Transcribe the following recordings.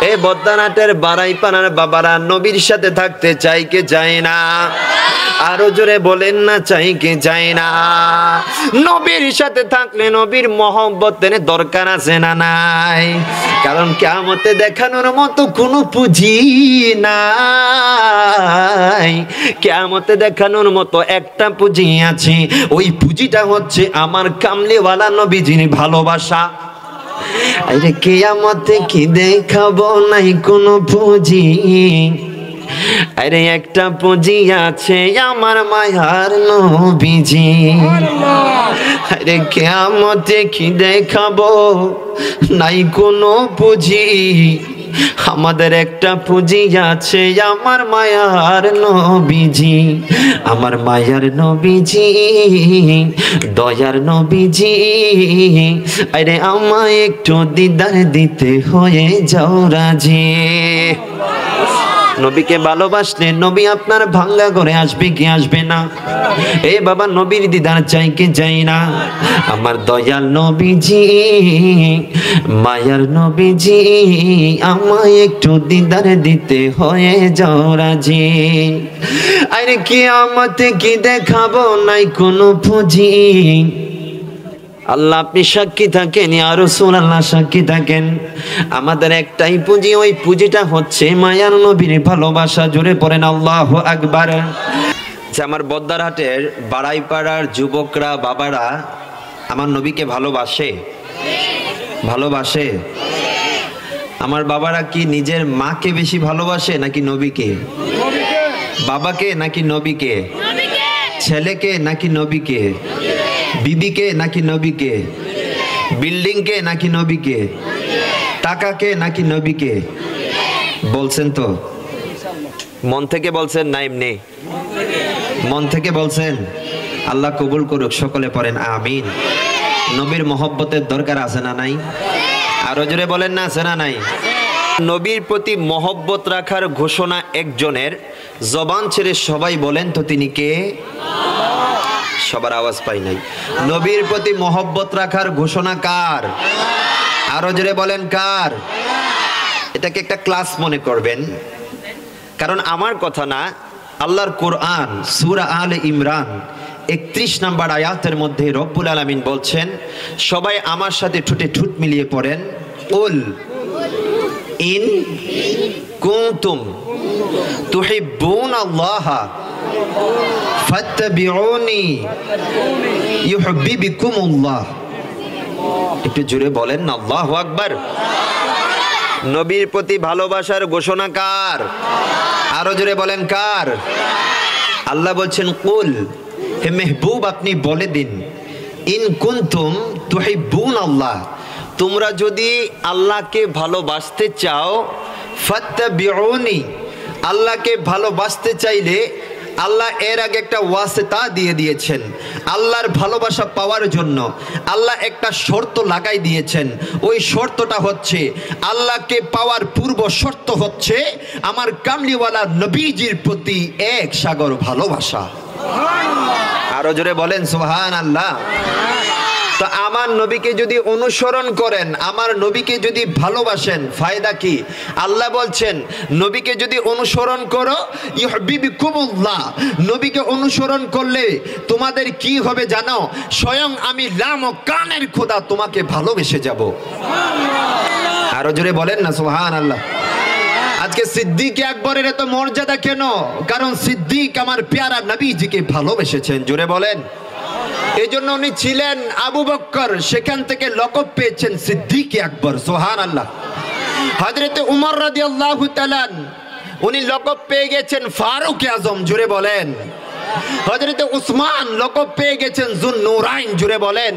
এই বদ্দানাটের বারাইপানার বাবারা নবীর সাথে থাকতে চাই কে চায় না? আরো জোরে বলেন না, চাই কে চায় না? নবীর সাথে থাকলে নবীর মহব্বতের দরকার আছে না নাই? কারণ কিয়ামতে দেখানোর মতো কোনো পুঁজি নাই। কিয়ামতে দেখানোর মতো একটা পুঁজি আছে, ওই পুঁজিটা হচ্ছে আমার কামলিওয়ালা নবীজির ভালোবাসা। আরে কিয়ামতে কি দেখাবো, নাই কোনো পুঁজি। আরে একটা পুঁজি আছে, আমার মায়ার নবীজি। আরে কিয়ামতে কি দেখাবো, নাই কোনো পুঁজি। আমাদের একটা পুঁজি আছে, আমার মায়ার নবীজি। আমার মায়ার নবীজি, দয়ার নবীজি। আরে আমায় একটু দিদার দিতে হয়ে যাও রাজি। নবীকে ভালোবাসলে নবী আপনার ভাঙ্গা ঘরে আসবে কি আসবে না? এ বাবা, নবীর দিদার চাই কি চাই না? আমার দয়াল নবীজি, মায়ার নবীজি, আমায় একটু দিদার দিতে হয়ে যাও রাজি। আরে কিয়ামতে কি দেখাবো, নাই কোনো পুঁজি। আল্লাহ আপনি সাক্ষী থাকেন, ইয়া রাসূলুল্লাহ সাক্ষী থাকেন, আমাদের একটাই পুঁজি, ওই পুঁজিটা হচ্ছে মায়ার নবীর ভালোবাসা। জোরে পড়েন আল্লাহু আকবার। যে আমার বদ্দারহাটের বাড়াইপাড়ার যুবকরা, বাবারা আমার নবীকে ভালোবাসে? ভালোবাসে? আমার বাবারা কি নিজের মাকে বেশি ভালোবাসে নাকি নবীকে? বাবাকে নাকি নবীকে? ছেলেকে নাকি নবীকে? বিবিকে নাকি নবীকে? বিল্ডিংকে নাকি নবীকে? টাকাকে নাকি নবীকে? বলছেন তো? মন থেকে বলছেন না এমনি? মন থেকে বলছেন? আল্লাহ কবুল করুক। সকলে পড়েন আমিন। নবীর মহব্বতের দরকার আছে না নাই? আরো জোরে বলেন না, আছে না নাই? নবীর প্রতি মহব্বত রাখার ঘোষণা একজনের, জবান ছেড়ে সবাই বলেন তো তিনি কে? সবার আওয়াজ পাই নাই। নবীর প্রতি মহব্বত রাখার ঘোষণা কার? আরো জোরে বলেন কার? এটাকে একটা ক্লাস মনে করবেন, কারণ আমার কথা না, আল্লাহর কোরআন সূরা আলে ইমরান 31 নম্বর আয়াতের মধ্যে রব্বুল আলামিন বলছেন, সবাই আমার সাথে ঠোঁটে ঠোঁট মিলিয়ে পড়েন, কুল ইন কুনতুম তুহিব্বুনাল্লাহা ফাত্তাবিউনি ইউহিব্বুকুমুল্লাহ। একটু জোরে বলেন না, আল্লাহু আকবার। নবীর প্রতি ভালোবাসার ঘোষণা কার? আরো জোরে বলেন কার? আল্লাহ বলছেন কুল, হে মেহবুব আপনি বলে দিন, ইন কুনতুম তুহিব্বুনাল্লাহ, তোমরা যদি আল্লাহকে ভালোবাসতে চাও, ফাত্তাবিউনি, আল্লাহকে ভালোবাসতে চাইলে আল্লাহ এর আগে একটা ওয়াসিতা দিয়ে দিয়েছেন। আল্লাহর ভালোবাসা পাওয়ার জন্য আল্লাহ একটা শর্ত লাগাই দিয়েছেন। ওই শর্তটা হচ্ছে, আল্লাহকে পাওয়ার পূর্ব শর্ত হচ্ছে আমার কামলিওয়ালা নবীজির প্রতি এক সাগর ভালোবাসা। আরো জোরে বলেন সুবহানাল্লাহ। তো আমার নবীকে যদি অনুসরণ করেন, আমার নবীকে যদি ভালোবাসেন, ফায়দা কি? আল্লাহ বলছেন নবীকে যদি অনুসরণ করো ইউহিব্বুকুমুল্লাহ, নবীকে অনুসরণ করলে তোমাদের কি হবে জানো? স্বয়ং আমি লাম ও কানের খোদা তোমাকে ভালোবেসে যাব। আরো জোরে বলেন না সুবহানাল্লাহ। আজকে সিদ্দিক আকবরের এত মর্যাদা কেন? কারণ সিদ্দিক আমার প্যারা নবীজিকে ভালোবেসেছেন। জোরে বলেন। এই জন্য উনি ছিলেন আবু বকর, সেখান থেকে লকব পেয়েছেন সিদ্দিক আকবর। সুবহানাল্লাহ। হযরতে উমর রাদিয়াল্লাহু তাআলা উনি লকব পেয়ে গেছেন ফারুক আজম। জোরে বলেন। হযরতে উসমান লকব পেয়ে গেছেন যুন্নুরাইন। জোরে বলেন।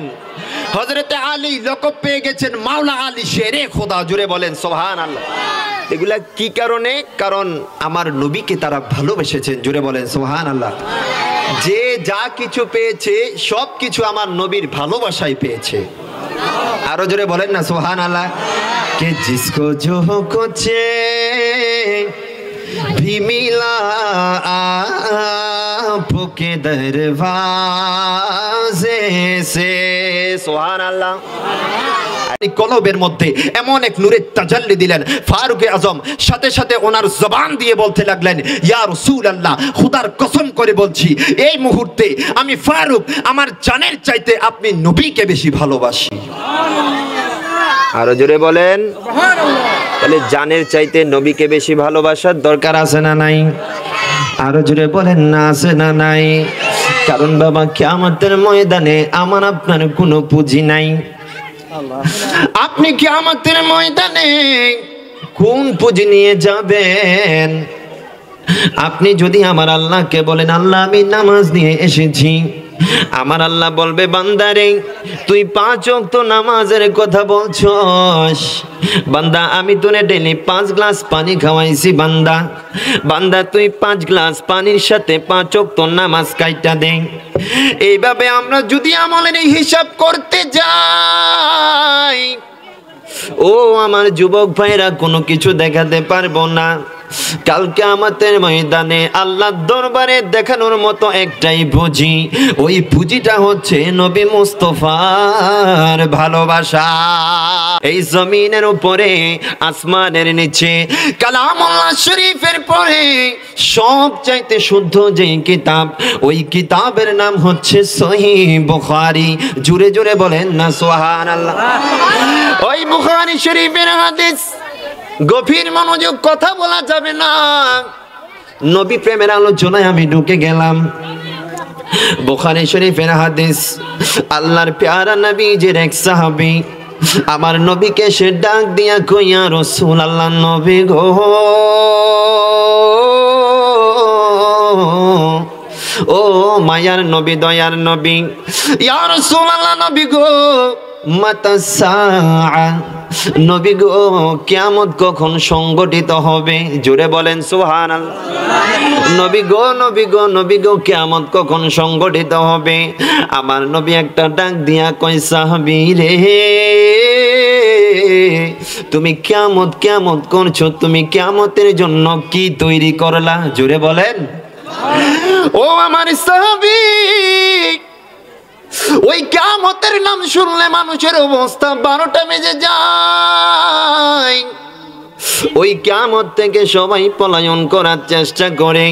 হযরতে আলী লকব পেয়ে গেছেন মাওলা আলী শেরে খোদা। জোরে বলেন সুবহানাল্লাহ। এগুলা কি কারণে? কারণ আমার নবীকে তারা ভালোবেসেছেন। জোরে বলেন সুবহানাল্লাহ। যে যা কিছু পেয়েছে সব কিছু আমার নবীর ভালোবাসায় পেয়েছে। আরো জোরে বলেন না সুবহানাল্লাহ। কে জিসকো जो कुछ भी मिला आपके दरवाजे से, সুবহানাল্লাহ। কলবের মধ্যে এমন এক নূরের তাজাল্লি দিলেন ফারুক আজম, সাথে সাথে ওনার জবান দিয়ে বলতে লাগলেন, ইয়া রাসূলুল্লাহ, খোদার কসম করে বলছি এই মুহূর্তে আমি ফারুক আমার জানের চাইতে আপনি নবীকে বেশি ভালোবাসি। আরো জোরে বলেন সুবহানাল্লাহ। তাহলে জানের চাইতে নবীকে বেশি ভালোবাসার দরকার আছে না নাই? আরো জোরে বলেন না আছে না নাই? কারণ বাবা কিয়ামতের ময়দানে আমার আপনার কোনো পুঁজি নাই। আপনি কিয়ামতের ময়দানে কোন পুঁজি নিয়ে যাবেন? আপনি যদি আমার আল্লাহকে বলেন, আল্লাহ আমি নামাজ নিয়ে এসেছি, আমার আল্লাহ বলবে, বান্দারে তুই 5 ওয়াক্ত নামাজের কথা বলছস, বান্দা আমি তোরে ডেইলি 5 গ্লাস পানি খাওয়াইছি, বান্দা বান্দা তুই 5 গ্লাস পানির সাথে 5 ওয়াক্ত নামাজ কাইটা দে। এইভাবে আমরা যদি আমলের এই হিসাব করতে যাই, ও আমার যুবক ভাইরা, কোনো কিছু দেখাতে পারবো না। কালকে আমাদের ময়দানে আল্লাহর দরবারে দেখানোর মতো একটাই পুঁজি, ওই পুঁজিটা হচ্ছে নবী মুস্তাফার ভালোবাসা। এই জমিনের উপরে আসমানের নিচে কালামুল্লাহ শরীফের পরে সবচাইতে শুদ্ধ যে কিতাব, ওই কিতাবের নাম হচ্ছে সহিহ বুখারী। জোরে জোরে বলেন না সুবহানাল্লাহ। ওই বুখারী শরীফের হাদিস, গভীর মনোযোগ, কথা বলা যাবে না। নবী প্রেমের আলোচনায় আমি ঢুকে গেলাম। বুখারী শরীফের হাদিস, আল্লাহর প্যারা নবীজির এক সাহাবী আমার নবীকে সে ডাক দিয়া কই, ইয়া রাসূলুল্লাহ, নবী গো, ও মায়ার নবী, দয়ার নবী, ইয়া রাসূলুল্লাহ, নবী গো, মাতা সাআ, নবী গো কিয়ামত কখন সংগঠিত হবে? জোরে বলেন সুবহানাল্লাহ। নবী গো, নবী গো, নবী গো, কিয়ামত কখন সংগঠিত হবে? আমার নবী একটা ডাক দিয়া কই, সাহাবী রে, তুমি কিয়ামত কিয়ামত করছো, তুমি কিয়ামতের জন্য কি তৈরি করলা? জোরে বলেন। ও আমার সাহাবী, ওই কিয়ামতের নাম শুনলে মানুষের অবস্থা 12টা বেজে যায়। ওই কিয়ামত থেকে সবাই পলায়ন করার চেষ্টা করে।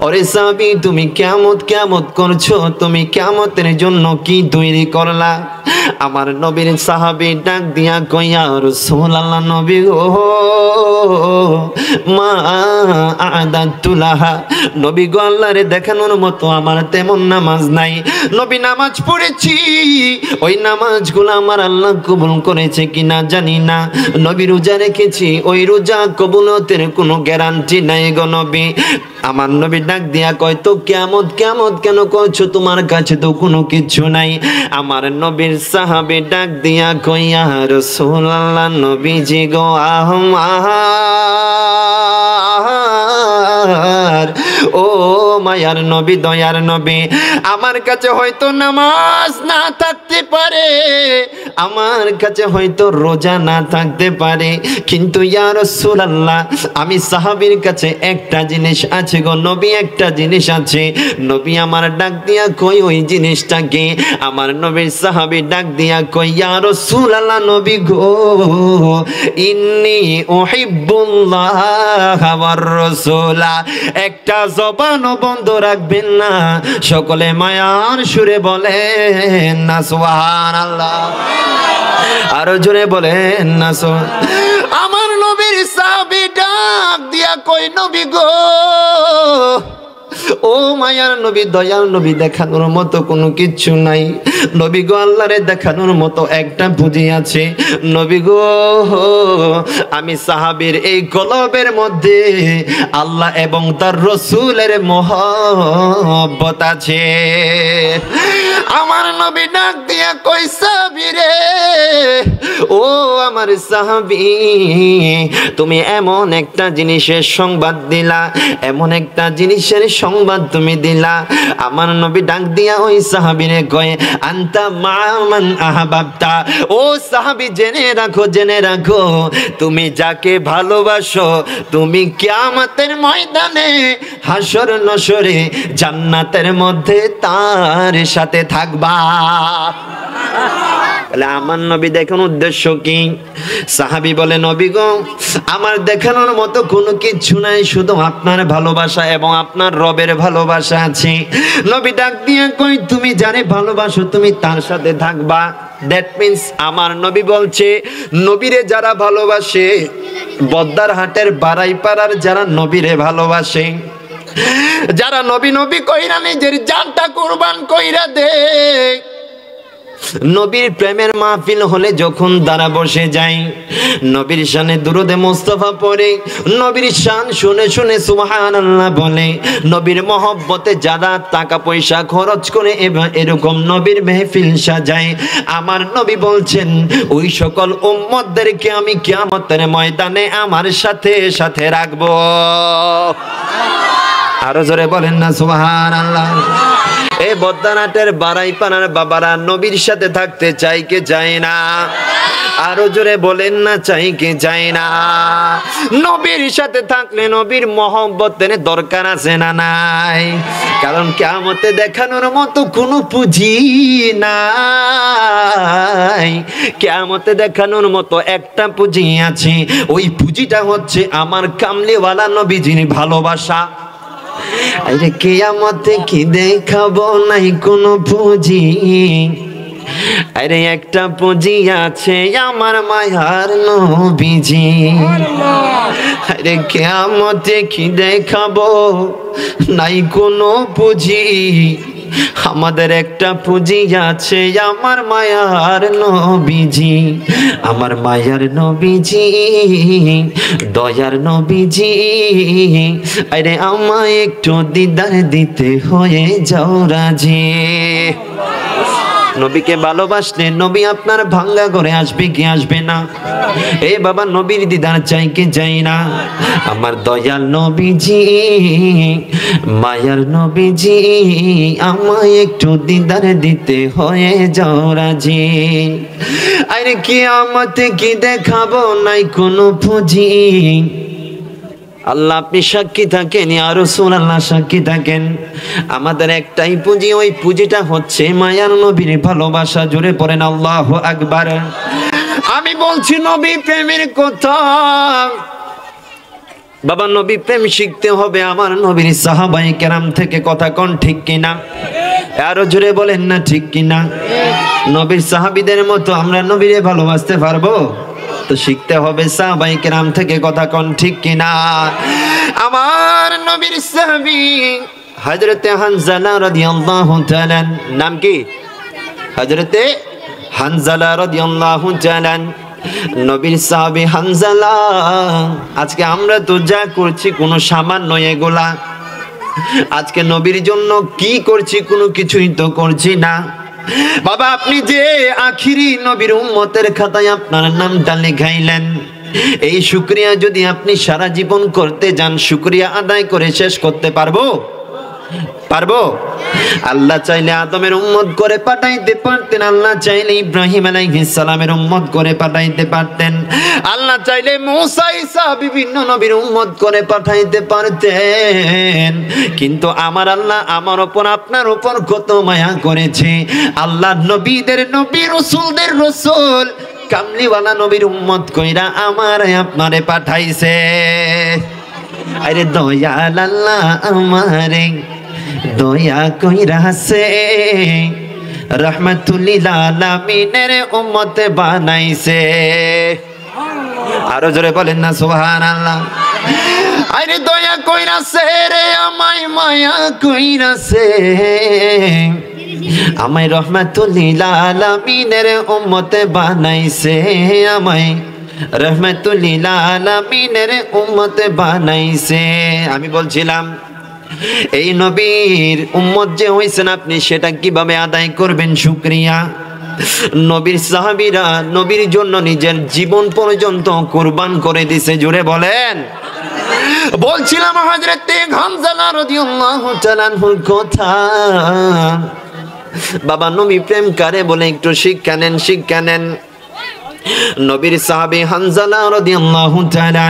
ওরে সাহাবী, তুমি কিয়ামত কিয়ামত করছো, তুমি কিয়ামতের জন্য কি তৈরি করলা? আমার নবীর সাহাবী ডাক দিয়া কই, ইয়া রাসূলুল্লাহ, নবী গো, মা আদাতু লাহা, নবী গো, আল্লাহরে দেখানোর মতো আমার তেমন নামাজ নাই। নবী নামাজ পড়েছি, ওই নামাজগুলো আমার আল্লাহ কবুল করেছে কিনা জানি না। নবী রোজা রেখেছি, ওই রোজা কবুলতের কোনো গ্যারান্টি নাই গো নবী। আমার নবী ডাক দিয়া কয়, তো কিয়ামত কিয়ামত কেন করছো? তোমার কাছে তো কোনো কিছু নাই। আমার নবীর সাহাবী ডাক দিয়া কই, ইয়া রাসূলুল্লাহ, নবীজি গো, ও মায়ার নবী, দয়ার নবী, আমার কাছে হয়তো নামাজ না থাকতে পারে, আমার কাছে হয়তো রোজা না থাকতে পারে, কিন্তু ইয়া রাসূলুল্লাহ, আমি সাহাবীর কাছে একটা জিনিস আছে গো নবী, একটা জিনিস আছে। নবী আমার ডাক দিয়া কই, ওই জিনিসটা কি? আমার নবীর সাহাবী ডাক দিয়া কই, ইয়া রাসূলুল্লাহ, নবী গো, ইন্নী উহিব্বুল্লাহ ওয়ার রাসূলা। একটা জবানও বন্ধ রাখবেন না, সকলে মায়ার সুরে বলেন না সুবহানাল্লাহ। আরো জোরে বলেন না। আমার নবীর সাহাবী ডাক দিয়া কই, নবী গো, ও মায়ার নবী, দয়াল নবী, দেখানোর মতো কোনো কিছু নাই। নবী গো, আল্লাহরে দেখানোর মতো একটা পুঁজি আছে। নবী গো, আমি সাহাবীর এই কলবের মধ্যে আল্লাহ এবং তার রাসূলের মহব্বত আছে। আমার নবী ডাক দিয়া কই, সাহাবী রে, ও আমার সাহাবী, তুমি এমন একটা জিনিসের সংবাদ দিলা, এমন একটা জিনিসের সংবাদ তুমি দিলা। আমার নবী ডাক দিয়া ওই সাহাবীরে কয়, আনতা মা মান আহবাবতা, ও সাহাবী, জেনে রাখো, জেনে রাখো, তুমি যাকে ভালোবাসো, তুমি কিয়ামতের ময়দানে হাসর নসরে জান্নাতের মধ্যে তার সাথে থাকবা। তাহলে আমার নবী দেখানোর উদ্দেশ্য কি? সাহাবী বলে, নবী গো, আমার দেখানোর মতো কোনো কিছু নাই, শুধু আপনার ভালোবাসা এবং আপনার রবের ভালোবাসা আছে। নবী ডাক দিয়ে কই, তুমি যারে ভালোবাসো তুমি তার সাথে থাকবা। দ্যাট মিন্স আমার নবী বলছে, নবীরে যারা ভালোবাসে, বদ্দার হাটের বারাইপাড়ার যারা নবীরে ভালোবাসে, যারা নবী নবী কইরা নিজের জানটা কুরবান কইরা দে, নবীর প্রেমের মাহফিল হলে যখন তারা বসে যায়, নবীর শানে দুরুদে মুস্তাফা পড়ে, নবীর শান শুনে শুনে সুবহানাল্লাহ বলে, নবীর মহব্বতে যারা টাকা পয়সা খরচ করে এরকম নবীর মেহফিল সাজায়, আমার নবী বলছেন ওই সকল উম্মতদেরকে আমি কিয়ামতের ময়দানে আমার সাথে সাথে রাখবো। আরো জোরে বলেন না সুবহানাল্লাহ। এই বদ্দানাটের বারাইপাড়ার বাবারা নবীর সাথে থাকতে চাই কে চায় না? আরো জোরে বলেন না, চাই কে চায় না? নবীর সাথে থাকলে নবীর মহব্বতের দরকার আছে না নাই? কারণ কিয়ামতে দেখানোর মতো কোনো পুঁজি নাই। কিয়ামতে দেখানোর মতো একটা পুঁজি আছে, ওই পুঁজিটা হচ্ছে আমার কামলিওয়ালা নবীজির ভালোবাসা। আরে কিয়ামতে কি দেখাবো, নাই কোনো পুঁজি, আরে একটা পুঁজি আছে আমার মায়ার নবীজি। আরে কিয়ামতে কি দেখাবো, নাই কোনো পুঁজি, আমাদের একটা পুঁজি আছে আমার মায়ার নবীজি, আমার মায়ার নবীজি, দয়ার নবীজি। আরে আমায় একটু দিদার দিতে হয়ে যাও রাজি। নবীকে ভালোবাসলে নবী আপনার ভাঙ্গা করে আসবে কি আসবে না? এ বাবা, নবীর দিদার চাই কে চাই না? আমার দয়াল নবীজি, মায়ার নবীজি, আমায় একটু দিদার দিতে হয়ে যাও রাজি। আরে কিয়ামতে কি দেখাবো, নাই কোনো পুঁজি। আল্লাহ আপনি সাক্ষী থাকেন, ইয়া রাসূলুল্লাহ সাক্ষী থাকেন, আমাদের একটাই পুঁজি, ওই পুঁজিটা হচ্ছে মায়ার নবীর ভালোবাসা। জোরে পড়েন আল্লাহু আকবার। আমি বলছি নবী প্রেমের কথা। বাবা, নবী প্রেম শিখতে হবে আমার নবীর সাহাবায়ে কেরাম থেকে। কথা কোন ঠিক কিনা? আরো জোরে বলেন না ঠিক কিনা? নবীর সাহাবীদের মতো আমরা নবীরে ভালোবাসতে পারবো? তো শিখতে হবে সাহাবায়ে কেরাম থেকে। কথা কোন ঠিক কিনা? আমার নবীর সাহাবী হযরতে হানজালা রাদিয়াল্লাহু তাআলা, নাম কি? হযরতে হানজালা রাদিয়াল্লাহু তাআলা, নবীর সাহাবী হানজালা। আজকে আমরা তো যা করছি কোনো সামান্য এগুলা, আজকে নবীর জন্য কি করছি, কোনো কিছুই তো করছি না। বাবা, আপনি যে আখিরি নবীর উম্মতের খাতায় আপনার নামটা লেখাইলেন, এই শুকরিয়া যদি আপনি সারা জীবন করতে যান, শুকরিয়া আদায় করে শেষ করতে পারবো? পারবো? আল্লাহ চাইলে আদমের উম্মত করে পাঠাইতে পারতেন, আল্লাহ চাইলে ইব্রাহিম আলাইহিস সালামের উম্মত করে পাঠাইতে পারতেন, আল্লাহ চাইলে মুসা ঈসা বিভিন্ন নবীর উম্মত করে পাঠাইতে পারতেন। কিন্তু আমার আল্লাহ আমার উপর আপনার উপর কত মায়া করেছে। আল্লাহ নবীদের নবী, রাসূলদের রাসূল, কামলিওয়ালা নবীর উম্মত কইরা আমার আপনারে পাঠাইছে। আরে দয়াল আল্লাহ আমারে দয়া কইরাছে, রাহমাতুল লিল আলামিনের উম্মত বানাইছে। আরো জোরে বলেন না সুবহানাল্লাহ। আরে দয়া কইরাছে রে আমায়, মায়া কইরাছে আমায়, রাহমাতুল লিল আলামিনের উম্মত বানাইছে আমায়, রাহমাতুল লিল আলামিনের উম্মত বানাইছে। আমি বলছিলাম এই নবীর উম্মত যে হইছেন আপনি, সেটা কিভাবে আদায় করবেন শুকরিয়া? নবীর সাহাবীরা নবীর জন্য নিজের জীবন পর্যন্ত কুরবান করে দিয়েছে। জুড়ে বলেন। বলছিলাম হযরতে হানজালা রাদিয়াল্লাহু তাআলা আনহুর কথা। বাবা, নবী প্রেম কারে বলে একটু শিক্ষা নেন, শিক্ষা নেন। নবীর সাহাবী হানজালা রাদিয়াল্লাহু তাআলা,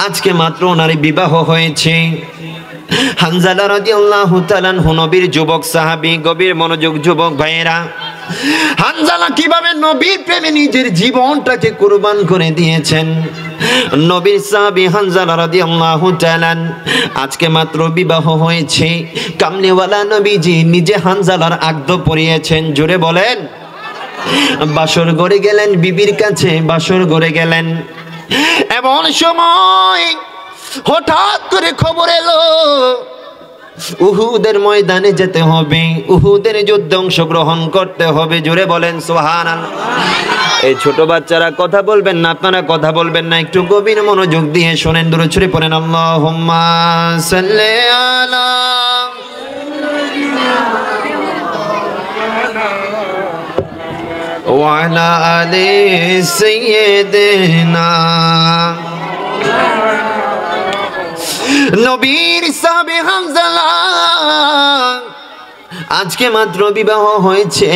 আজকে মাত্র ওনার বিবাহ হয়েছে। হানজালা রাদিয়াল্লাহু তাআলা নবীর যুবক সাহাবী, গভীর মনোযোগ যুবক ভাইয়েরা। হানজালা কিভাবে নবীর প্রেমে নিজের জীবনটাকে কুরবান করে দিয়েছেন। নবীর সাহাবী হানজালা রাদিয়াল্লাহু তাআলা আজকে মাত্র বিবাহ হয়েছে, কামলিওয়ালা নবীজি নিজে হানজালার আগদ পরিয়েছেন। জোরে বলেন। বাসর ঘরে গেলেন, বিবির কাছে বাসর ঘরে গেলেন। এমন সময় হঠাৎ করে খবর এলো উহুদের ময়দানে যেতে হবে, উহুদের যুদ্ধে অংশগ্রহণ করতে হবে। জোরে বলেন সুবহানাল্লাহ। এই ছোট বাচ্চারা কথা বলবেন না, আপনারা কথা বলবেন না, একটু গভীর মনোযোগ দিয়ে শোনেন। দূরে ছড়ে পড়েন আল্লাহুম্মা সাল্লি আলা ওয়া আলা আলি সাইয়্যিদিনা। নবীর সাহাবী হানজালা আজকে মাত্র বিবাহ হয়েছে,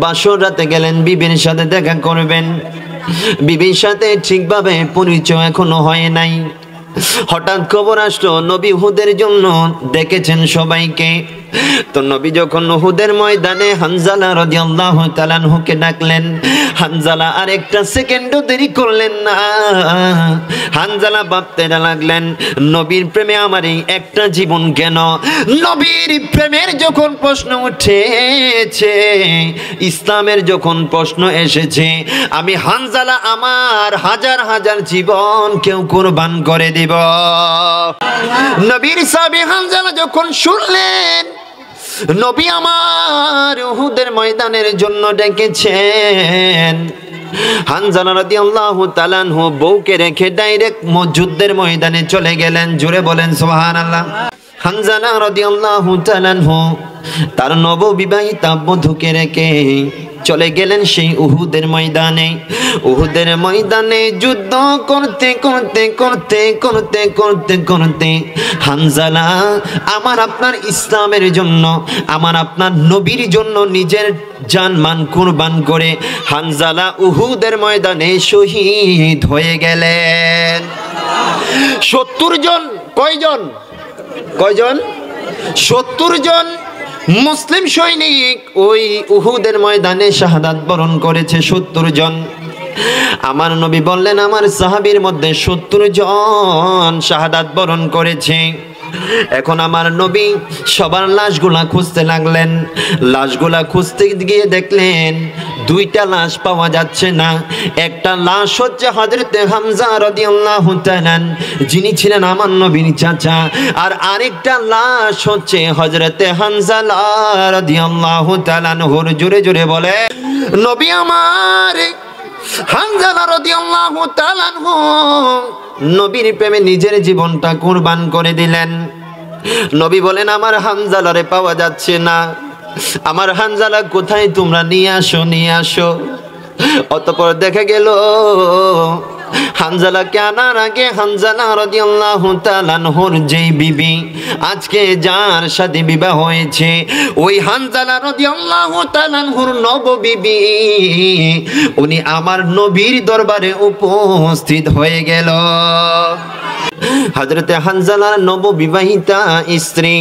বাসর রাতে গেলেন বিবির সাথে দেখা করবেন। বিবির সাথে ঠিকভাবে পরিচয় এখনো হয় নাই। হঠাৎ খবর আসলো নবী উহুদের জন্য ডেকেছেন সবাইকে। তো নবী যখন উহুদের ময়দানে হানজালা রাদিয়াল্লাহু তাআলা আনহুকে ডাকলেন, হানজালা আর একটা সেকেন্ডও দেরি করলেন না। হানজালা ভাবতে লাগলেন নবীর প্রেমে আমার এই একটা জীবন কেন। নবীর প্রেমের যখন প্রশ্ন উঠেছে, ইসলামের যখন প্রশ্ন এসেছে, আমি হানজালা আমার হাজার হাজার জীবন কেউ কুরবান করে দিব। নবীর সাহাবী হানজালা যখন শুনলেন নবী আমার উহুদের ময়দানের জন্য ডেকেছেন, হানজালা রাদিয়াল্লাহু তাআলা আনহু বউকে রেখে ডাইরেক্ট যুদ্ধের ময়দানে চলে গেলেন। জোরে বলেন সুবহানাল্লাহ। হানজালা রাদিয়াল্লাহু তাআলা আনহু তার নববিবাহিতা বধূকে রেখে চলে গেলেন সেই উহুদের ময়দানে। উহুদের ময়দানে যুদ্ধ করতে করতে করতে করতে করতে করতে হানজালা আমার আপনার ইসলামের জন্য, আমার আপনার নবীর জন্য নিজের জানমান কুরবান করে হানজালা উহুদের ময়দানে শহীদ হয়ে গেলেন। 70 জন, কয়জন? 70 জন মুসলিম সৈনিক ওই উহুদের ময়দানে শাহাদাত বরণ করেছে। 70 জন। আমার নবী বললেন আমার সাহাবীর মধ্যে 70 জন শাহাদাত বরণ করেছে। এখন আমার নবী সবার লাশগুলা খুঁজতে লাগলেন। লাশগুলা খুঁজতে গিয়ে দেখলেন 2টা লাশ পাওয়া যাচ্ছে না। একটা লাশ হচ্ছে হযরতে হামজা রাদিয়াল্লাহু তাআলা, যিনি ছিলেন আমার নবীর চাচা, আর আরেকটা লাশ হচ্ছে হযরতে হানজালা রাদিয়াল্লাহু তাআলা। জোরে জোরে বলে নবী আমার হানজালা রাদিয়াল্লাহু তাআলা নবীর প্রেমে নিজের জীবনটা কুরবান করে দিলেন। নবী বলেন আমার হানজালারে পাওয়া যাচ্ছে না, আমার হানজালা কোথায়, তোমরা নিয়ে আসো, নিয়ে আসো। অতঃপর দেখা গেল হানজালাকে আনার আগে হানজালা রাদিয়াল্লাহু তাআলা আনহুর যেই বিবি আজকে যার সাথে বিবাহ হয়েছে, ওই হানজালা রাদিয়াল্লাহু তাআলা আনহুর নববিবি উনি আমার নবীর দরবারে উপস্থিত হয়ে গেল। হযরতে হানজালার নববিবাহিতা স্ত্রী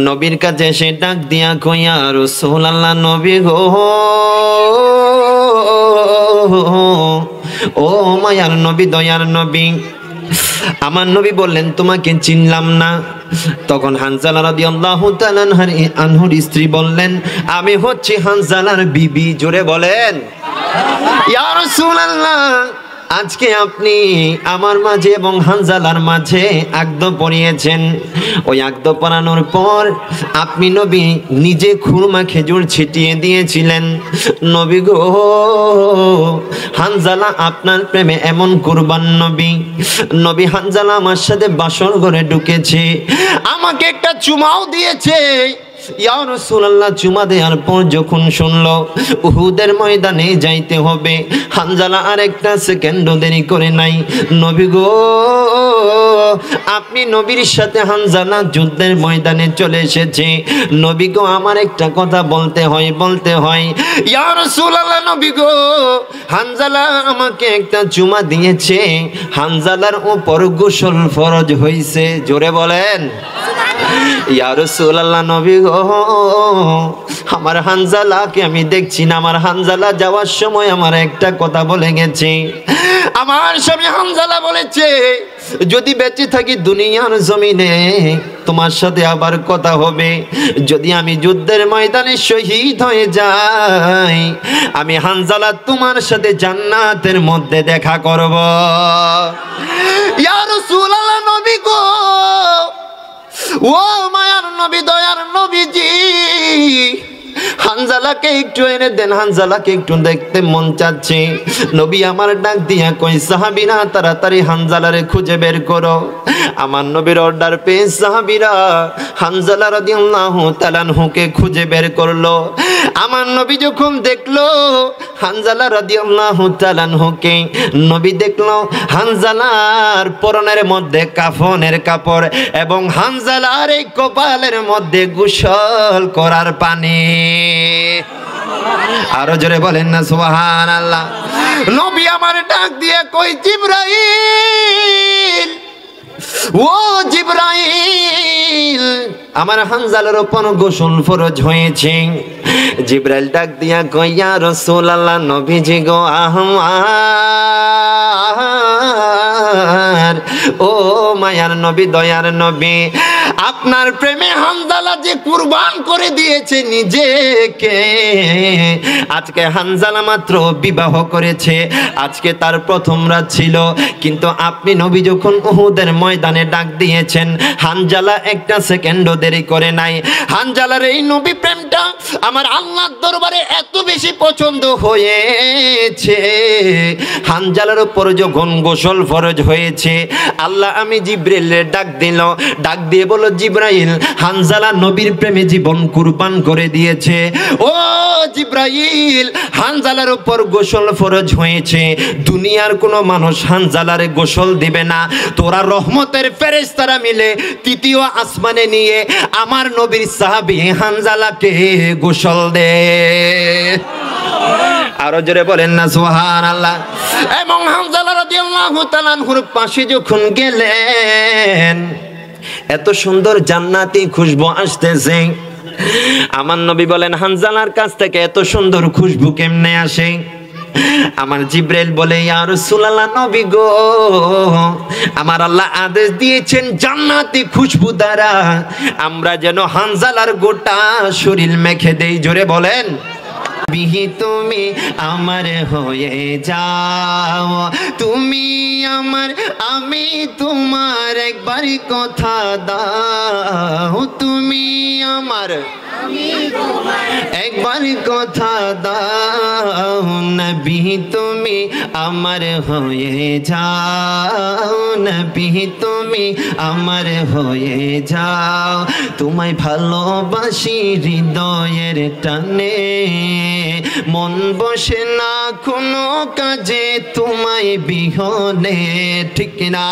নবীর কাছে এসে ডাক দিয়া কই ইয়া রাসূলুল্লাহ, নবী গো, ও মায়ার নবী, দয়ার নবী। আমার নবী বললেন তোমাকে চিনলাম না। তখন হানজালা রাদিয়াল্লাহু তাআলা আনহুর স্ত্রী বললেন আমি হচ্ছি হানজালার বিবি। জোরে বলেন ইয়া রাসূলুল্লাহ, আজকে আপনি আমার মাঝে এবং হানজালার মাঝে আগদ পরিয়েছেন। ওই আগদ পরানোর পর আপনি নবী নিজে খুরমা খেজুর ছিটিয়ে দিয়েছিলেন। নবী গো, হানজালা আপনার প্রেমে এমন কুরবান নবী। নবী হানজালা আমার সাথে বাসর ঘরে ঢুকেছে, আমাকে একটা চুমাও দিয়েছে। ইয়া রাসূলুল্লাহ, চুমা দেওয়ার পর যখন শুনলো উহুদের ময়দানে যাইতে হবে, হানজালা আরেকটা সেকেন্ডও দেরি করে নাই। নবী গো, আপনি নবীর সাথে হানজালা যুদ্ধের ময়দানে চলে এসেছে। নবী গো, আমার একটা কথা বলতে হয়। ইয়া রাসূলুল্লাহ, নবী গো, হানজালা আমাকে একটা চুমা দিয়েছে, হানজালার উপর গোসল ফরজ হয়েছে। জোরে বলেন ইয়া রাসূলুল্লাহ নবী গো, আমার হানজালাকে আমি দেখছি না, আমার হানজালা যাওয়ার সময় আমার একটা কথা বলে গেছে। আমার স্বামী হানজালা বলেছে, যদি বেঁচে থাকি দুনিয়ার জমিনে তোমার সাথে আবার কথা হবে, যদি আমি যুদ্ধের ময়দানে শহীদ হয়ে যাই আমি হানজালা তোমার সাথে জান্নাতের মধ্যে দেখা করব। ইয়া রাসূলুল্লাহ নবী গো, ও মায়ার নবী, দয়ার নবীজি, হানজালাকে একটু এনে দেন, হানজালাকে একটু দেখতে মন চাচ্ছে। নবী আমার ডাক দিয়া কই, সাহাবীরা তাড়াতাড়ি হানজালারে খুঁজে বের করো। আমার নবীর অর্ডার পেয়ে সাহাবীরা হানজালা রাদিয়াল্লাহু তাআলা আনহুকে খুঁজে বের করলো। আমার নবী যখন দেখলো হানজালা রাদিয়াল্লাহু তাআলা আনহুকে, নবী দেখলো হানজালার পরনের মধ্যে কাফনের কাপড় এবং হানজালার এই কপালের মধ্যে গোসল করার পানি। আরো জোরে বলেন না সুবহানাল্লাহ। নবী আমার ডাক দিয়ে কই, জিবরাইল, ও জিবরাইল, আমার হানজালার উপর গোসল ফরজ হয়েছে। জিবরাইল ডাক দিয়া কই, ইয়া রাসূলুল্লাহ নবীজি গো, আমার ও মায়ার নবী, দয়ার নবী, আপনার প্রেমে হানজালা যে কুরবান করে দিয়েছে নিজেকে। আজকে হানজালা মাত্র বিবাহ করেছে, আজকে তার প্রথম রাত ছিল, কিন্তু আপনি নবী যখন উহুদের ময়দানে ডাক দিয়েছেন হানজালা একটা সেকেন্ডও দেরি করে নাই। হানজালার এই নবী প্রেমটা আমার আল্লাহর দরবারে এত বেশি পছন্দ হয়েছে, হানজালার উপর যখন গোসল ফরজ হয়েছে আল্লাহ আমি জিবরাইলের ডাক দিল, ডাক দিয়ে বলো, জিবরাইল, হানজালা নবীর প্রেমে জীবন কুরবান করে দিয়েছে। ও জিবরাইল, হানজালার উপর গোসল ফরজ হয়েছে, দুনিয়ার কোনো মানুষ হানজালারে গোসল দিবে না, তোরা রহমতের ফেরেশতারা মিলে তৃতীয় আসমানে নিয়ে আমার নবীর সাহাবী হানজালাকে গোসল দে। আরো জোরে বলেন না সুবহানাল্লাহ। এবং হানজালা রাদিয়াল্লাহু তাআলা আনহুর পাশে যখন গেলেন এত সুন্দর জান্নাতি খুশবু আসতেছে। আমার নবী বলেন, হানজালার কাছ থেকে এত সুন্দর খুশবু কেমনে আসে? আমার জিবরাইল বলে, ইয়া রাসূলুল্লাহ নবী গো, আমার আল্লাহ আদেশ দিয়েছেন জান্নাতি খুশবু দ্বারা আমরা যেন হানজালার গোটা শরীর মেখে দেই। জোরে বলেন, বিহি তুমি আমার হয়ে যাও, তুমি আমার আমি তোমার, একবার কথা দাও, তুমি আমার একবার কথা দাও, নবী তুমি আমার হয়ে যাও, নবী তুমি আমার হয়ে যাও, তোমায় ভালোবাসি হৃদয়ের টানে, মন বসে না কোনো কাজে তোমায় বিহনে। ঠিক না?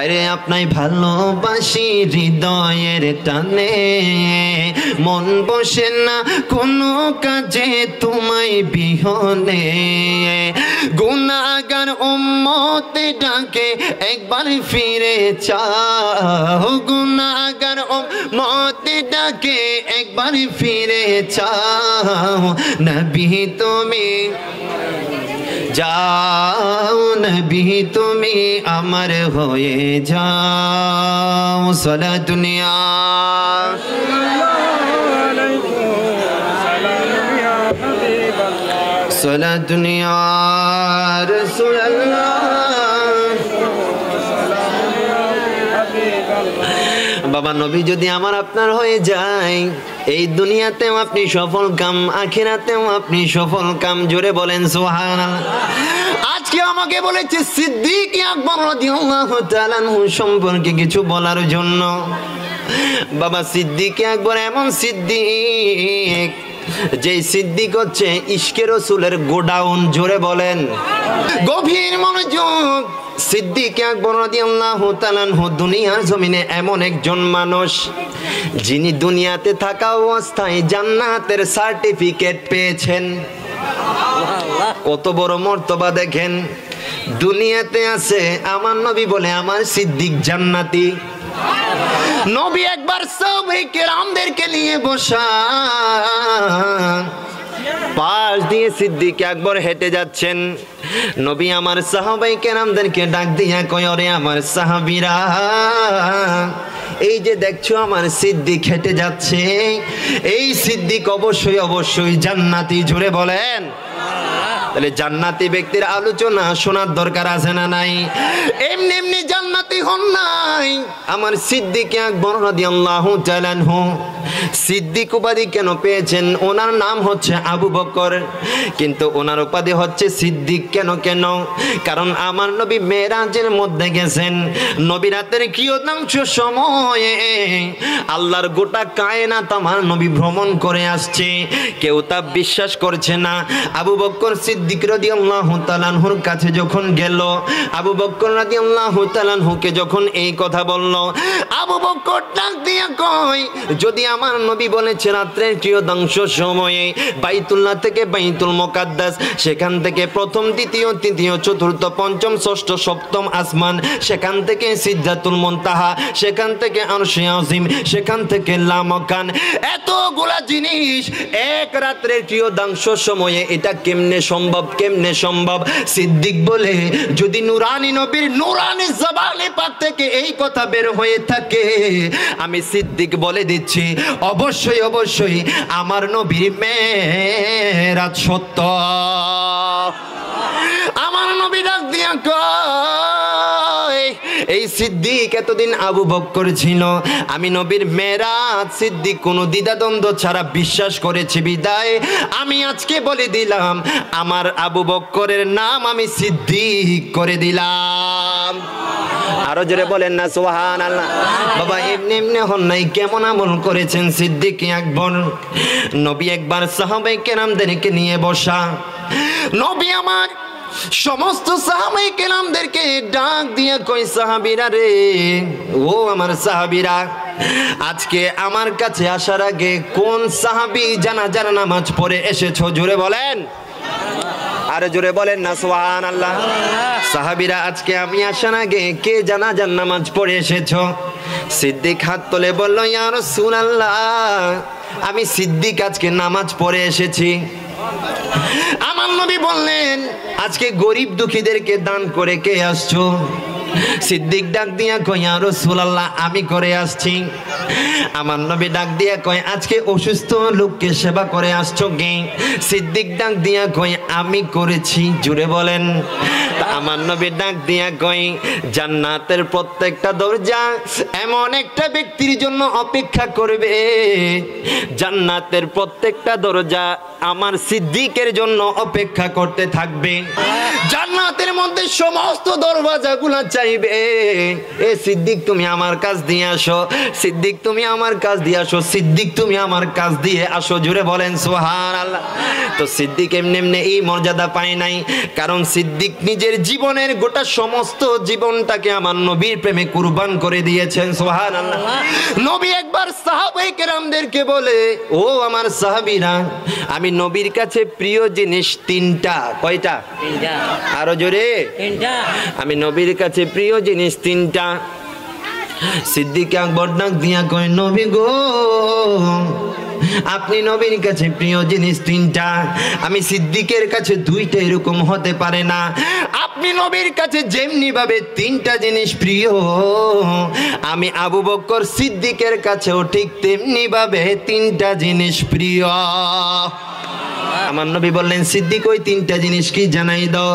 আরে আপনাই ভালোবাসি হৃদয়ের টানে, মন বসে না কোনো কাজে তোমায় বিহনে, গুনাহগার উম্মত ডাকে একবার ফিরে চাও, গুনাহগার উম্মত ডাকে একবার ফিরে চাও, নবী তুমি যাও, নবী তুমি আমার হয়ে যাও। সালাত দুনিয়া সালাত দুনিয়া রাসূলুল্লাহ। বাবা নবী যদি আমার আপনার হয়ে যায়, এই দুনিয়াতেও আপনি সফল কাম, আখিরাতেও আপনি সফল কাম। জোরে বলেন সুবহানাল্লাহ। আজকে আমাকে বলেছে সিদ্দিক আকবর রাদিয়াল্লাহু তাআলা আনহু সম্পর্কে কিছু বলার জন্য। বাবা সিদ্দিক আকবর এমন সিদ্দিক, যে সিদ্দিক হচ্ছে ইশকে রাসূলের গোডাউন। জোরে বলেন, গভীর মনোযোগ। সিদ্দিক আকবর রাদিয়াল্লাহু তাআলা আনহু দুনিয়ার জমিনে এমন একজন মানুষ যিনি দুনিয়াতে থাকা অবস্থায় জান্নাতের সার্টিফিকেট পেয়েছেন। কত বড় মর্তবা দেখেন। দুনিয়াতে আছে আমার নবী বলে আমার সিদ্দিক জান্নাতি, নবী একবার সাহাবায়ে কেরামদেরকে নিয়ে বসা, পাশ দিয়ে সিদ্দিক আকবর হেঁটে যাচ্ছেন। নবী আমার সাহাবায়ে কেরামদেরকে ডাক দিয়া কয়, ওরে আমার সাহাবীরা, এই যে দেখছো আমার সিদ্দিক হেঁটে যাচ্ছে, এই সিদ্দিক অবশ্যই অবশ্যই জান্নাতি। জোরে বলেন। তাহলে জান্নাতি ব্যক্তির আলোচনা শোনার দরকার আছে না নাই? এমনি এমনি জান্নাতি হন নাই আমার সিদ্দিক আকবর রাদিয়াল্লাহু তাআলা আনহু। সিদ্দিক উপাধি কেন পেয়েছেন? ওনার নাম হচ্ছে আবু বকর, কিন্তু ওনার উপাধি হচ্ছে সিদ্দিক কেন? কারণ আমার নবী মেরাজের মধ্যে গেছেন। নবী রাতের কিয়দাংশ সময়ে আল্লাহর গোটা কায়নাত আমার নবী ভ্রমণ করে আসছে, কেউ তা বিশ্বাস করছে না। আবু বকর সিদ্দিক রাদিয়াল্লাহু তাআলা আনহুর কাছে যখন গেল, আবু বকর রাদিয়াল্লাহু তাআলা আনহুকে যখন এই কথা বলল, আবু বকর ডাক দিয়া কয়, যদি আমার নবী বলেছে রাত্রের কিয়দাংশ সময়ে বাইতুল্লাহ থেকে বাইতুল মুকাদ্দাস, সেখান থেকে প্রথম দ্বিতীয় তৃতীয় চতুর্থ পঞ্চম ষষ্ঠ সপ্তম আসমান, সেখান থেকে সিদরাতুল মুনতাহা, সেখান থেকে আরশে আজিম, সেখান থেকে লামাকান, এতগুলা জিনিস এক রাত্রের কিয়দাংশ সময়ে, এটা কেমনে সম্ভব? কেমনে সম্ভব? সিদ্দিক বলে, যদি নুরানি নবীর নুরানি জবানে পাক থেকে এই কথা বের হয়ে থাকে, আমি সিদ্দিক বলে দিচ্ছি অবশ্যই অবশ্যই আমার নবীর মেরাজ সত্য। আমার নবী ডাক দিয়া কয়, এই সিদ্দিক এতদিন আবু বকর ছিল, আমি নবীর মেরাজ সিদ্দিক কোনো দ্বিধাদ্বন্দ্ব ছাড়া বিশ্বাস করেছি বিদায় আমি আজকে বলে দিলাম আমার আবু বকরের নাম আমি সিদ্দিক করে দিলাম। আরো জোরে বলেন না সুবহানাল্লাহ। বাবা এমনি এমনি হন নাই, কেমন আমল করেছেন সিদ্দিক আকবর। নবী একবার সাহাবায়ে কেরামদেরকে নিয়ে বসা, নবী আমার সমস্ত সাহাবায়ে কেরামদেরকে ডাক দিয়ে কই, সাহাবীরা রে, ও আমার সাহাবীরা, আজকে আমার কাছে আসার আগে কোন সাহাবী জানাজার নামাজ পড়ে এসেছো? জোরে বলেন, আরে জোরে বলেন না সুবহানাল্লাহ। সাহাবীরা আজকে আমি আসার আগে কে জানাজার নামাজ পড়ে এসেছো? সিদ্দিক হাত তুলে বলল, ইয়া রাসূলুল্লাহ, আমি সিদ্দিক আজকে নামাজ পড়ে এসেছি। আমার নবী বললেন, আজকে গরিব দুঃখীদেরকে দান করে কে আসছো? সিদ্দিক ডাক দিয়া কয়, ইয়া রাসূলুল্লাহ, আমি করে আসছি। আমার নবী ডাক দিয়া কয়, আজকে অসুস্থ লোককে সেবা করে আসছো কে? সিদ্দিক ডাক দিয়া কয়, আমি করেছি। জুড়ে বলেন। আমার নবী ডাক দিয়া কয়, জান্নাতের প্রত্যেকটা দরজা এমন একটা ব্যক্তির জন্য অপেক্ষা করবে, জান্নাতের প্রত্যেকটা দরজা আমার সিদ্দিকের জন্য অপেক্ষা করতে থাকবে। জান্নাতের মধ্যে সমস্ত দরওয়াজাগুলো চাইবে, এ সিদ্দিক তুমি আমার কাছ দিয়ে আসো, সিদ্দিক তুমি আমার কাছ দিয়ে আসো, সিদ্দিক তুমি আমার কাছ দিয়ে আসো। জুড়ে বলেন সুবহানাল্লাহ। তো সিদ্দিক এমনি এমনি এই মর্যাদা পায় নাই, কারণ সিদ্দিক নিজের জীবনের গোটা সমস্ত জীবনটাকে আমার নবীর প্রেমে কুরবান করে দিয়েছেন। সুবহানাল্লাহ। নবী একবার সাহাবায়ে কেরামদেরকে বলে, ও আমার সাহাবীরা, আমি নবীর কাছে প্রিয় জিনিস তিনটা। কয়টা? তিনটা। আরো জোরে। তিনটা। আমি নবীর কাছে প্রিয় জিনিস তিনটা। সিদ্দিক আকবর ডাক দিয়া কয়, নবী গো, আপনি নবীর কাছে প্রিয় জিনিস তিনটা, আমি সিদ্দিকের কাছে দুইটা, এরকম হতে পারে না। আপনি নবীর কাছে যেমনি ভাবে তিনটা জিনিস প্রিয়, আমি আবু বকর সিদ্দিকের কাছেও ঠিক তেমনি ভাবে তিনটা জিনিস প্রিয়। আমার নবী বললেন, সিদ্দিক ওই তিনটা জিনিস কি জানাই দাও।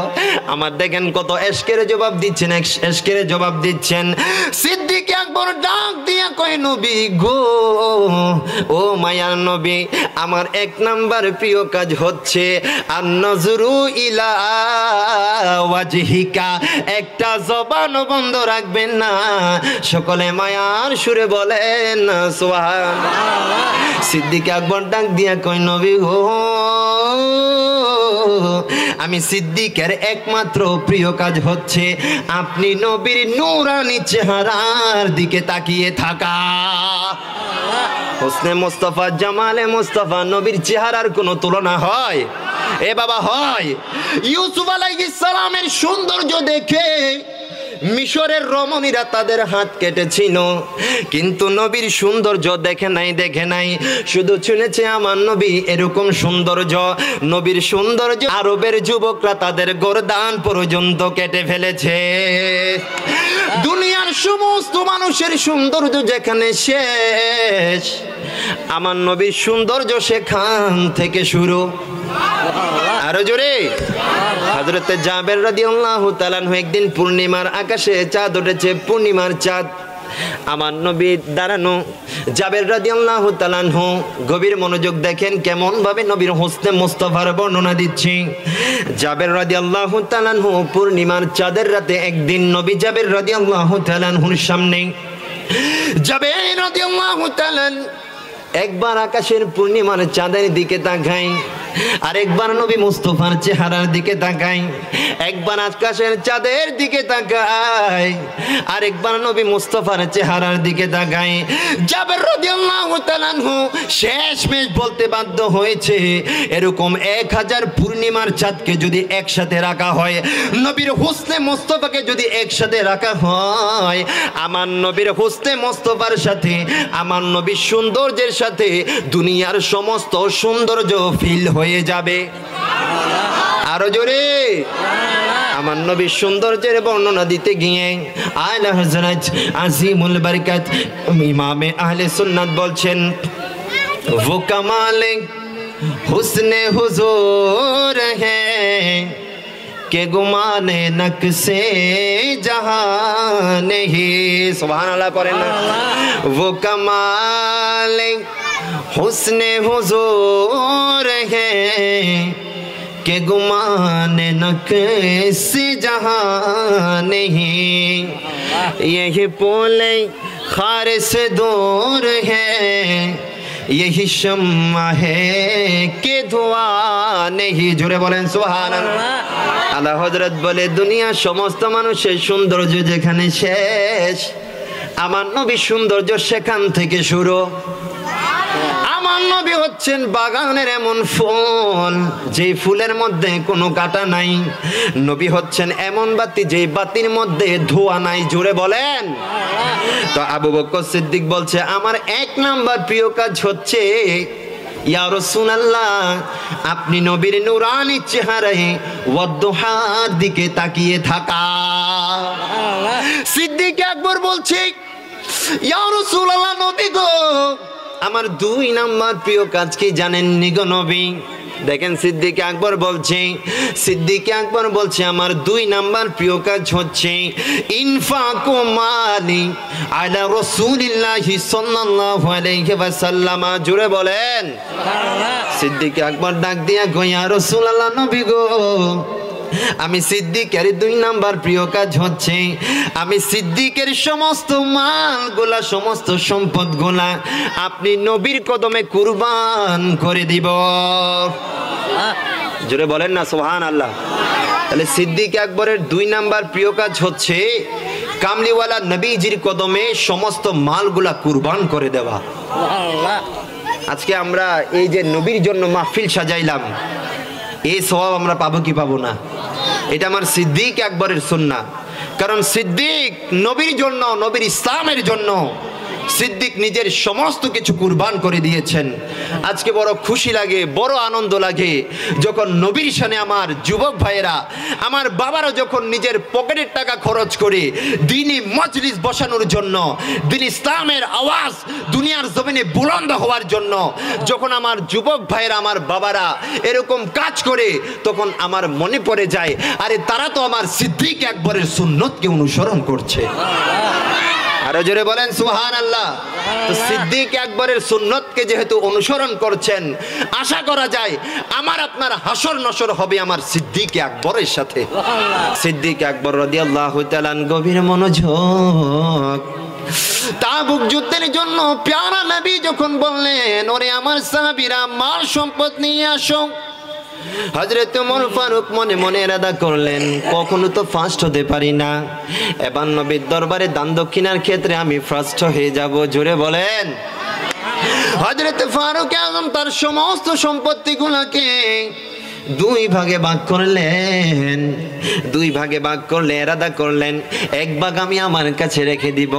আমার দেখেন কত এশকের জবাব দিচ্ছেন, এশকের জবাব দিচ্ছেন। সিদ্দিক আকবর ডাক দিয়া কয়, নবী গো, ও মায়ার নবী, আমার এক নাম্বার প্রিয় কাজ হচ্ছে আন-নজরু ইলা ওয়াজহিকা। একটা জবান বন্ধ রাখবেন না, সকলে মায়ার সুরে বলেন সুবহানাল্লাহ। সিদ্দিক আকবর ডাক দিয়া কয়, নবী গো, আমি সিদ্দিকের একমাত্র প্রিয় কাজ হচ্ছে আপনি নবীর নূরানি চেহারার দিকে তাকিয়ে থাকা। হোসনে মুস্তাফা, জামালে মুস্তাফা, নবীর চেহারার কোনো তুলনা হয়? এ বাবা হয়? ইউসুফ আলাইহিস সালামের সৌন্দর্য দেখে মিশরের রমণীরা তাদের হাত কেটেছিল, কিন্তু নবীর সৌন্দর্য দেখে নাই, শুধু শুনেছে আমার নবী এরকম সৌন্দর্য। নবীর সৌন্দর্য আরবের যুবকরা তাদের গর্দান পর্যন্ত কেটে ফেলেছে। দুনিয়ার সমস্ত মানুষের সৌন্দর্য যেখানে শেষ, আমার নবীর সৌন্দর্য সেখান থেকে শুরু। আরো জোরে। হযরত জাবের রাদিয়াল্লাহু তাআলা আনহু একদিন পূর্ণিমার আকাশে চাঁদ উঠেছে, পূর্ণিমার চাঁদ, আমার নবী দাঁড়ানো। জাবের রাদিয়াল্লাহু তাআলা আনহু গভীর মনোযোগ দেখেন কেমন ভাবে নবীর হোসনে মুস্তাফার বর্ণনা দিচ্ছি। জাবের রাদিয়াল্লাহু তাআলা আনহু পূর্ণিমার চাঁদের রাতে একদিন নবী জাবের রাদিয়াল্লাহু তাআলা আনহুর সামনে, জাবের রাদিয়াল্লাহু তাআলা একবার আকাশের পূর্ণিমার চাঁদের দিকে তাকাই, আরেকবার নবী মুস্তাফার চেহারার দিকে তাকাই। একবার আকাশের চাঁদের দিকে তাকাই, আরেকবার নবী মুস্তাফার চেহারার দিকে তাকাই। জাবের রাদিয়াল্লাহু তাআলা আনহু শেষমেশ বলতে বাধ্য হয়েছে, এরকম 1000 পূর্ণিমার চাঁদকে যদি একসাথে রাখা হয়, নবীর হোসনে মুস্তাফাকে যদি একসাথে রাখা হয়, আমার নবীর হোসনে মুস্তাফার সাথে, আমার নবীর সৌন্দর্যের সাথে দুনিয়ার সমস্ত সৌন্দর্য ফিল হয়ে যাবে। আরো জোরে। আমার নবীর সৌন্দর্যের বর্ণনা দিতে গিয়ে আলা হযরত আজিমুল বরকত ইমামে আহলে সুন্নাত বলছেন, वो कमाल हुस्ने हुजूर है के गुमाने नक्शे जहां नहीं। सुभान अल्लाह पढ़ें ना। वो कमाल हुस्ने हुजूर है के गुमाने नक्शे जहां नहीं। यही पोले खार से दूर है, यही शम्मा है के धुआ नहीं। জোরে বলেন সুবহানাল্লাহ। আলা হযরত বলে, দুনিয়ার সমস্ত মানুষের সৌন্দর্য যেখানে শেষ, আমার নবীর সৌন্দর্য সেখান থেকে শুরু। আমার নবী হচ্ছেন বাগানের এমন ফুল যে ফুলের মধ্যে কোনো কাঁটা নাই। নবী হচ্ছেন এমন বাতি যে বাতির মধ্যে ধোঁয়া নাই। জোরে বলেন। তো আবু বকর সিদ্দিক বলছে, আমার 1 নাম্বার প্রিয় কাজ হচ্ছে ইয়া রাসূলুল্লাহ, আপনি নবীর নূরানি চেহারায় ওয়াদুহার দিকে তাকিয়ে থাকা। সিদ্দিক আকবর বলছে, ইয়া রাসূলুল্লাহ নবী গো, আমার 2 নাম্বার প্রিয় কাজ কি জানেন নি গো নবী? দেখেন সিদ্দিক আকবর বলছে আমার 2 নাম্বার প্রিয় কাজ হচ্ছে ইনফাকু মালি আলা রাসূলিল্লাহি সাল্লাল্লাহু আলাইহি ওয়াসাল্লাম। জোরে বলেন সুবহানাল্লাহ। সিদ্দিক আকবর ডাক দিয়া কই, ইয়া রাসূলুল্লাহ নবী গো, আমি সিদ্দিকের 2 নাম্বার প্রিয় কাজ হচ্ছে আমি সিদ্দিকের সমস্ত মালগুলা, সমস্ত সম্পদগুলা আপনি নবীর কদমে কুরবান করে দিব। জোরে বলেন না সুবহানাল্লাহ। তাহলে সিদ্দিক আকবরের 2 নাম্বার প্রিয় কাজ হচ্ছে কামলিওয়ালা নবীজির কদমে সমস্ত মালগুলা কুরবান করে দেওয়া। আজকে আমরা এই যে নবীর জন্য মাহফিল সাজাইলাম, এই সওয়াব আমরা পাবো কি পাবো না? এটা আমার সিদ্দিক আকবরের সুন্নাহ। কারণ সিদ্দিক নবীর জন্য, নবীর ইসলামের জন্য সিদ্দিক নিজের সমস্ত কিছু কুরবান করে দিয়েছেন। আজকে বড় খুশি লাগে, বড় আনন্দ লাগে যখন নবীর শানে আমার যুবক ভাইয়েরা, আমার বাবারা যখন নিজের পকেটের টাকা খরচ করে দ্বীনি মজলিস বসানোর জন্য, দ্বীন ইসলামের আওয়াজ দুনিয়ার জমিনে বুলন্দ হওয়ার জন্য যখন আমার যুবক ভাইয়েরা, আমার বাবারা এরকম কাজ করে, তখন আমার মনে পড়ে যায়, আরে তারা তো আমার সিদ্দিক আকবরের সুন্নতকে অনুসরণ করছে। আরো জোরে বলেন সুবহানাল্লাহ। তো সিদ্দিক আকবরের সুন্নতকে যেহেতু অনুসরণ করছেন, আশা করা যায় আমার আপনার হাসর নসর হবে আমার সিদ্দিক আকবরের সাথে। সিদ্দিক আকবর রাদিয়াল্লাহু তাআলা গভীর মনোযোগ। তাবুক যুদ্ধের জন্য প্যারা নবী যখন বললেন, ওরে আমার সাহাবীরা মাল সম্পদ নিয়ে আসো, হযরত ওমর ফারুক মনে মনে ইরাদা করলেন, কখনো তো ফার্স্ট হতে পারি না, এবার নবীর দরবারে দান দক্ষিণার ক্ষেত্রে আমি ফার্স্ট হয়ে যাব। জোরে বলেন। হযরত ফারুক আযম তার সমস্ত সম্পত্তিগুলোকে দুই ভাগে ভাগ করলেন। দুই ভাগে ভাগ করলে এরাদা করলেন, এক ভাগ আমি আমার কাছে রেখে দিব,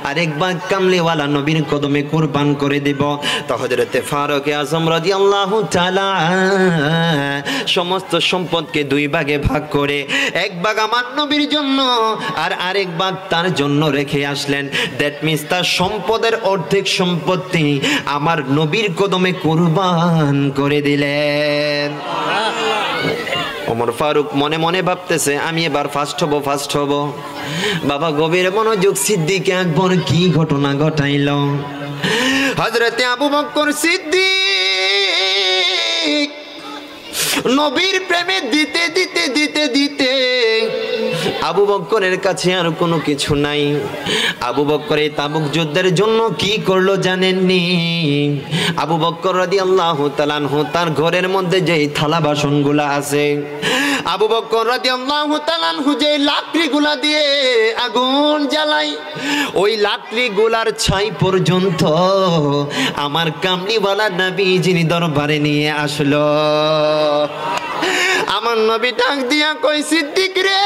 আর এক ভাগ কামলিওয়ালা নবীর কদমে কুরবান করে দিব। তো হযরতে ফারুক আযম রাদিয়াল্লাহু তাআলা সমস্ত সম্পদকে দুই ভাগে ভাগ করে এক ভাগ আমার নবীর জন্য আর আরেক ভাগ তার জন্য রেখে আসলেন। দ্যাট মিন্স তার সম্পদের অর্ধেক সম্পত্তি আমার নবীর কদমে কুরবান করে দিলেন। ওমর ফারুক মনে মনে ভাবতেছে, আমি এবার ফার্স্ট হব। বাবা গভীর মনোযোগ, সিদ্দিক আকবর কি ঘটনা ঘটাইল। হযরতে আবু বকর সিদ্দিক নবীর প্রেমে দিতে দিতে দিতে দিতে আবু বকরের কাছে আর কোনো কিছু নাই। আবু বকর এই তাবুক যুদ্ধের জন্য কি করলো জানেননি? আবু বকর রাদিয়াল্লাহু তাআলা আনহু তার ঘরের মধ্যে যে থালা বাসনগুলা আছে, আবু বকর রাদিয়াল্লাহু তাআলা আনহু যে লাকড়িগুলা দিয়ে আগুন জ্বালায়, ওই লাকড়িগুলার ছাই পর্যন্ত আমার কামলিওয়ালা নবী যিনি দরবারে নিয়ে আসলো। আমার নবী ডাক দিয়া কই, সিদ্দিক রে,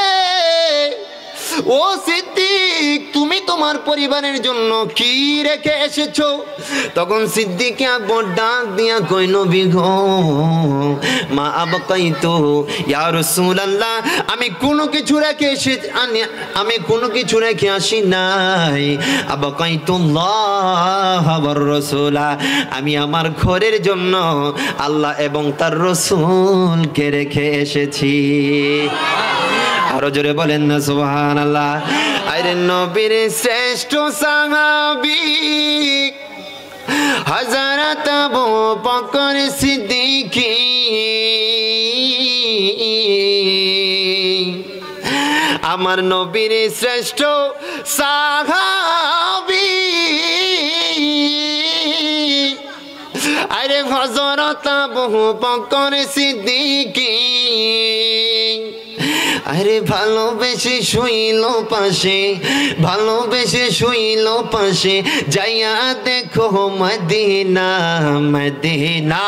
ও সিদ্দিক, তুমি তোমার পরিবারের জন্য কি রেখে এসেছো? তখন সিদ্দিক আকবর ডাক দিয়া কই, নবী গো, মা আবকাইতু ইয়া রাসূলুল্লাহ, আমি কোনো কিছু রেখে আসি নাই। আবকাইতুল্লাহ ওয়ার রাসূলা, আমি আমার ঘরের জন্য আল্লাহ এবং তার রাসূলকে রেখে এসেছি। আরো জোরে বলেন না সুবহানাল্লাহ। আরে নবীর শ্রেষ্ঠ সাহাবী হযরত আবু বকর সিদ্দিক, আমার নবীর শ্রেষ্ঠ সাহাবী, আরে হযরত আবু বকর সিদ্দিক, আরে ভালোবেসে শুইল পাশে, যাইয়া দেখো মদিনা মদিনা,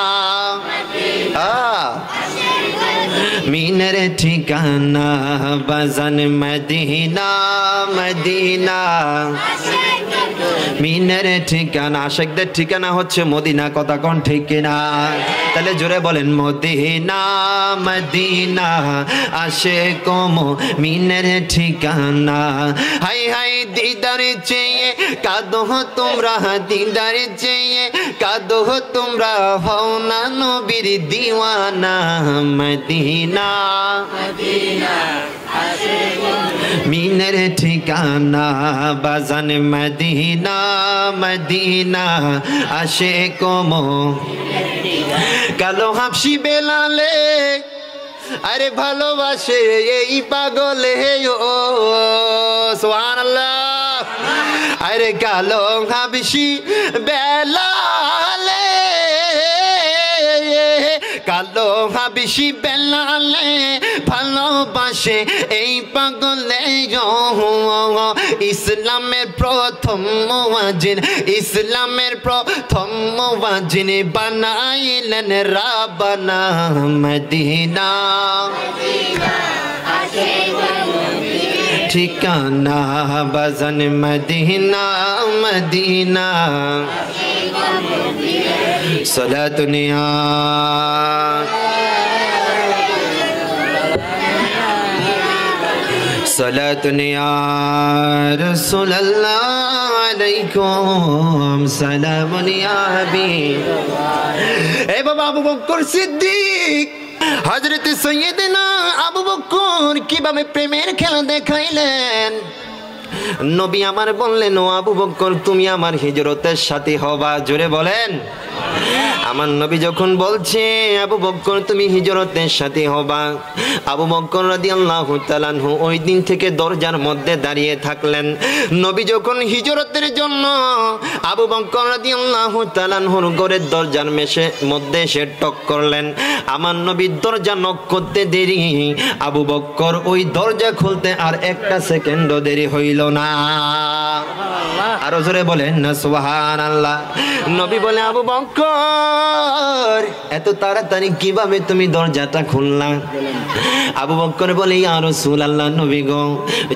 মিনার ঠিকানা বাজান মদিনা মদিনা, মিনার ঠিকানা, আশিকদের ঠিকানা হচ্ছে মদিনা। কথা কোন ঠিক কিনা? তাহলে জোরে বলেন, মদিনা মদিনা আশিক মিনার ঠিকানা। হাই হাই দিদার চেয়ে কাঁদো তোমরা, দিদার চেয়ে কাঁদো তোমরা, হও না নবীর দিওয়ানা মদিনা মিনার ঠিকানা বাজান মদিনা মদিনা আশিক কালো হাফসি বেলালে, আরে ভালোবাসে এই পাগলে, ও সুবহানাল্লাহ। আরে কালো হাফসি বেলালে, কালো হাফসি বেলালে ভালোবাসে এই পাগলে, ইসলামের প্রথম মুয়াজ্জিন, ইসলামের প্রথম মুয়াজ্জিন বানাইলেন রাব্বানা মদিনা ঠিকানা বাজান মদিনা মদিনা। সালাতুনিয়া সালাতুনিয়া রাসূলুল্লাহ আলাইকুম সালামুনিয়া হাবিব। এ বাবা আবু বকর সিদ্দিক, হযরত সৈয়দনা আবু বকর কিভাবে প্রেমের খেলা দেখাইলেন। নবী আমার বললেন, ও আবু বকর, তুমি আমার হিজরতের সাথী হবা। জোরে বলেন। আমার নবী যখন বলছে, আবু বকর তুমি হিজরতের সাথী হবা, আবু বকর রাদিয়াল্লাহু তাআলা আনহু ওই দিন থেকে দরজার মধ্যে দাঁড়িয়ে থাকলেন। নবী যখন হিজরতের জন্য আবু বকর রাদিয়াল্লাহু তাআলা আনহুর ঘরের দরজার মধ্যে এসে টক করলেন। আমার নবীর দরজা নক করতে দেরি, আবু বকর ওই দরজা খুলতে আর একটা সেকেন্ডও দেরি হইল না। আরো জোরে বলেন না সুবহানাল্লাহ। নবী বলে, আবু বকর এত তাড়াতাড়ি কিভাবে তুমি দরজাটা খুললা? আবু বকর বলে, ইয়া রাসূলুল্লাহ, নবী গো,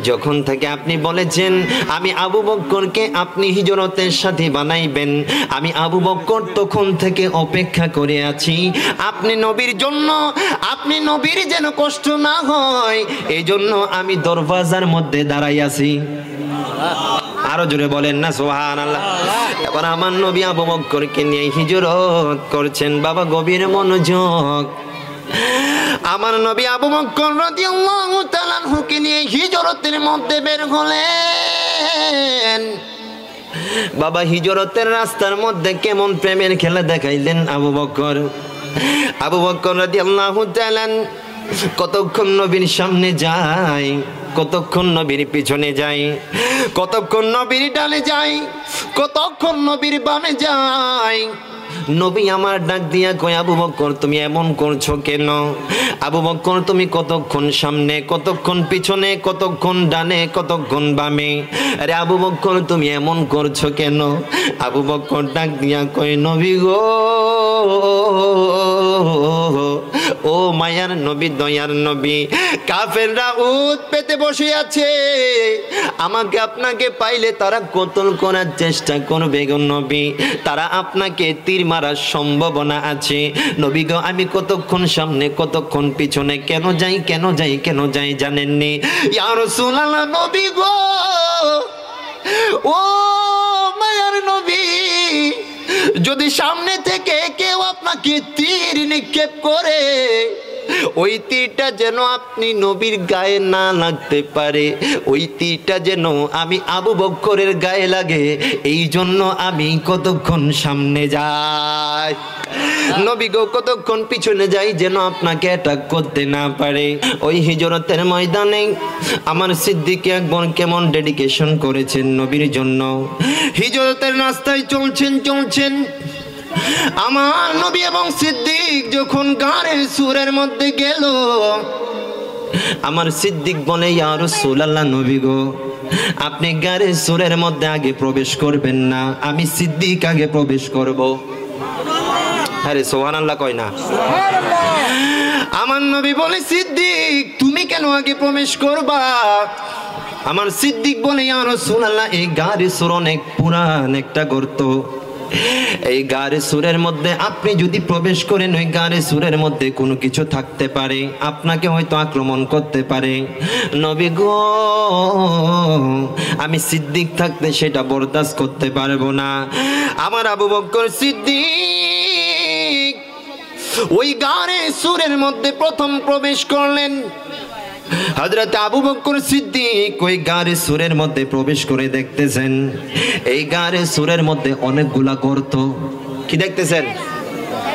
যখন থেকে আপনি বলেছেন আমি আবু বকরকে আপনি হিজরতের সাথী বানাইবেন, আমি আবু বকর তখন থেকে অপেক্ষা করে আছি আপনি নবীর জন্য, আপনি নবীর যেন কষ্ট না হয়, এই জন্য আমি দরওয়াজার মধ্যে দাঁড়াই আছি। আরো জোরে বলেন না সুবহানাল্লাহ। এবার আমার নবী আবু বকরকে নিয়ে হিজরত করছেন। বাবা গভীর মনোযোগ। আমার নবী আবু বকর রাদিয়াল্লাহু তাআলা আনহুকে নিয়ে হিজরতের মধ্যে বের হলেন। বাবা হিজরতের রাস্তার মধ্যে কেমন প্রেমের খেলা দেখাইলেন আবু বকর। আবু বকর রাদিয়াল্লাহু তাআলা কতক্ষণ নবীর সামনে যায়, কতক্ষণ নবীর পিছনে যায়, কতক্ষণ নবীর ডানে যায়, কতক্ষণ নবীর বামে যায়। নবী আমার ডাক দিয়া কয়, আবু বকর তুমি এমন করছো কেন? আবু বকর তুমি কতক্ষণ সামনে, কতক্ষণ পিছনে, কতক্ষণ ডানে, কতক্ষণ বামে, আরে আবু বকর তুমি এমন করছো কেন? আবু বকর ডাক দিয়া কয়, নবী গো, ও মায়ার নবী, দয়ার নবী, কাফেররা উট পেতে বসে আছে, আমাকে আপনাকে পাইলে তারা কতল করার চেষ্টা করবে গো নবী, তারা আপনাকে তীর মারার সম্ভাবনা আছে। নবী গো, আমি কতক্ষণ সামনে, কতক্ষণ পিছনে, কেন যাই, কেন যাই, কেন যাই জানেননি? ইয়া রাসূলুল্লাহ, নবী গো, ও মায়ার নবী, যদি সামনে থেকে কেউ আপনাকে তীর নিক্ষেপ করে, ওই তীরটা যেন আপনি নবীর গায়ে না লাগতে পারে, ওই তীরটা যেন আমি আবু বকরের গায়ে লাগে, এই জন্য আমি কতক্ষণ সামনে যাই, নবী গো কতক্ষণ পিছনে যাই, যেন আপনাকে অ্যাটাক করতে না পারে। ওই হিজরতের ময়দানে আমার সিদ্দিক আকবর কেমন ডেডিকেশন করেছেন নবীর জন্য। হিজরতের রাস্তায় চলছেন, আমার নবী এবং সিদ্দিক যখন গাড়ির সুরের মধ্যে গেল, আমার সিদ্দিক বলে, ইয়া রাসূলুল্লাহ, নবী গো, আপনি গাড়ির সুরের মধ্যে আগে প্রবেশ করবেন না, আমি সিদ্দিক আগে প্রবেশ করব। আরে সুবহানাল্লাহ কয় না? আমার নবী বলে, সিদ্দিক তুমি কেন আগে প্রবেশ করবা? আমার সিদ্দিক বলে, ইয়া রাসূলুল্লাহ, এই গাড়ির সুর অনেক পুরান একটা গর্ত, এই গাড়ে সুরের মধ্যে আপনি যদি প্রবেশ করেন, ওই গাড়ে সুরের মধ্যে কোনো কিছু থাকতে পারে, আপনাকে হয়তো আক্রমণ করতে পারে। নবী গো, আমি সিদ্দিক থাকতে সেটা বরদাস্ত করতে পারবো না। আমার আবু বকর সিদ্দিক ওই গাড়ে সুরের মধ্যে প্রথম প্রবেশ করলেন। হযরত আবু বকর সিদ্দিক ওই গাড়ে সুরের মধ্যে প্রবেশ করে দেখতেছেন, এই গাড়ে সুরের মধ্যে অনেকগুলা গর্ত। কি দেখতেছেন?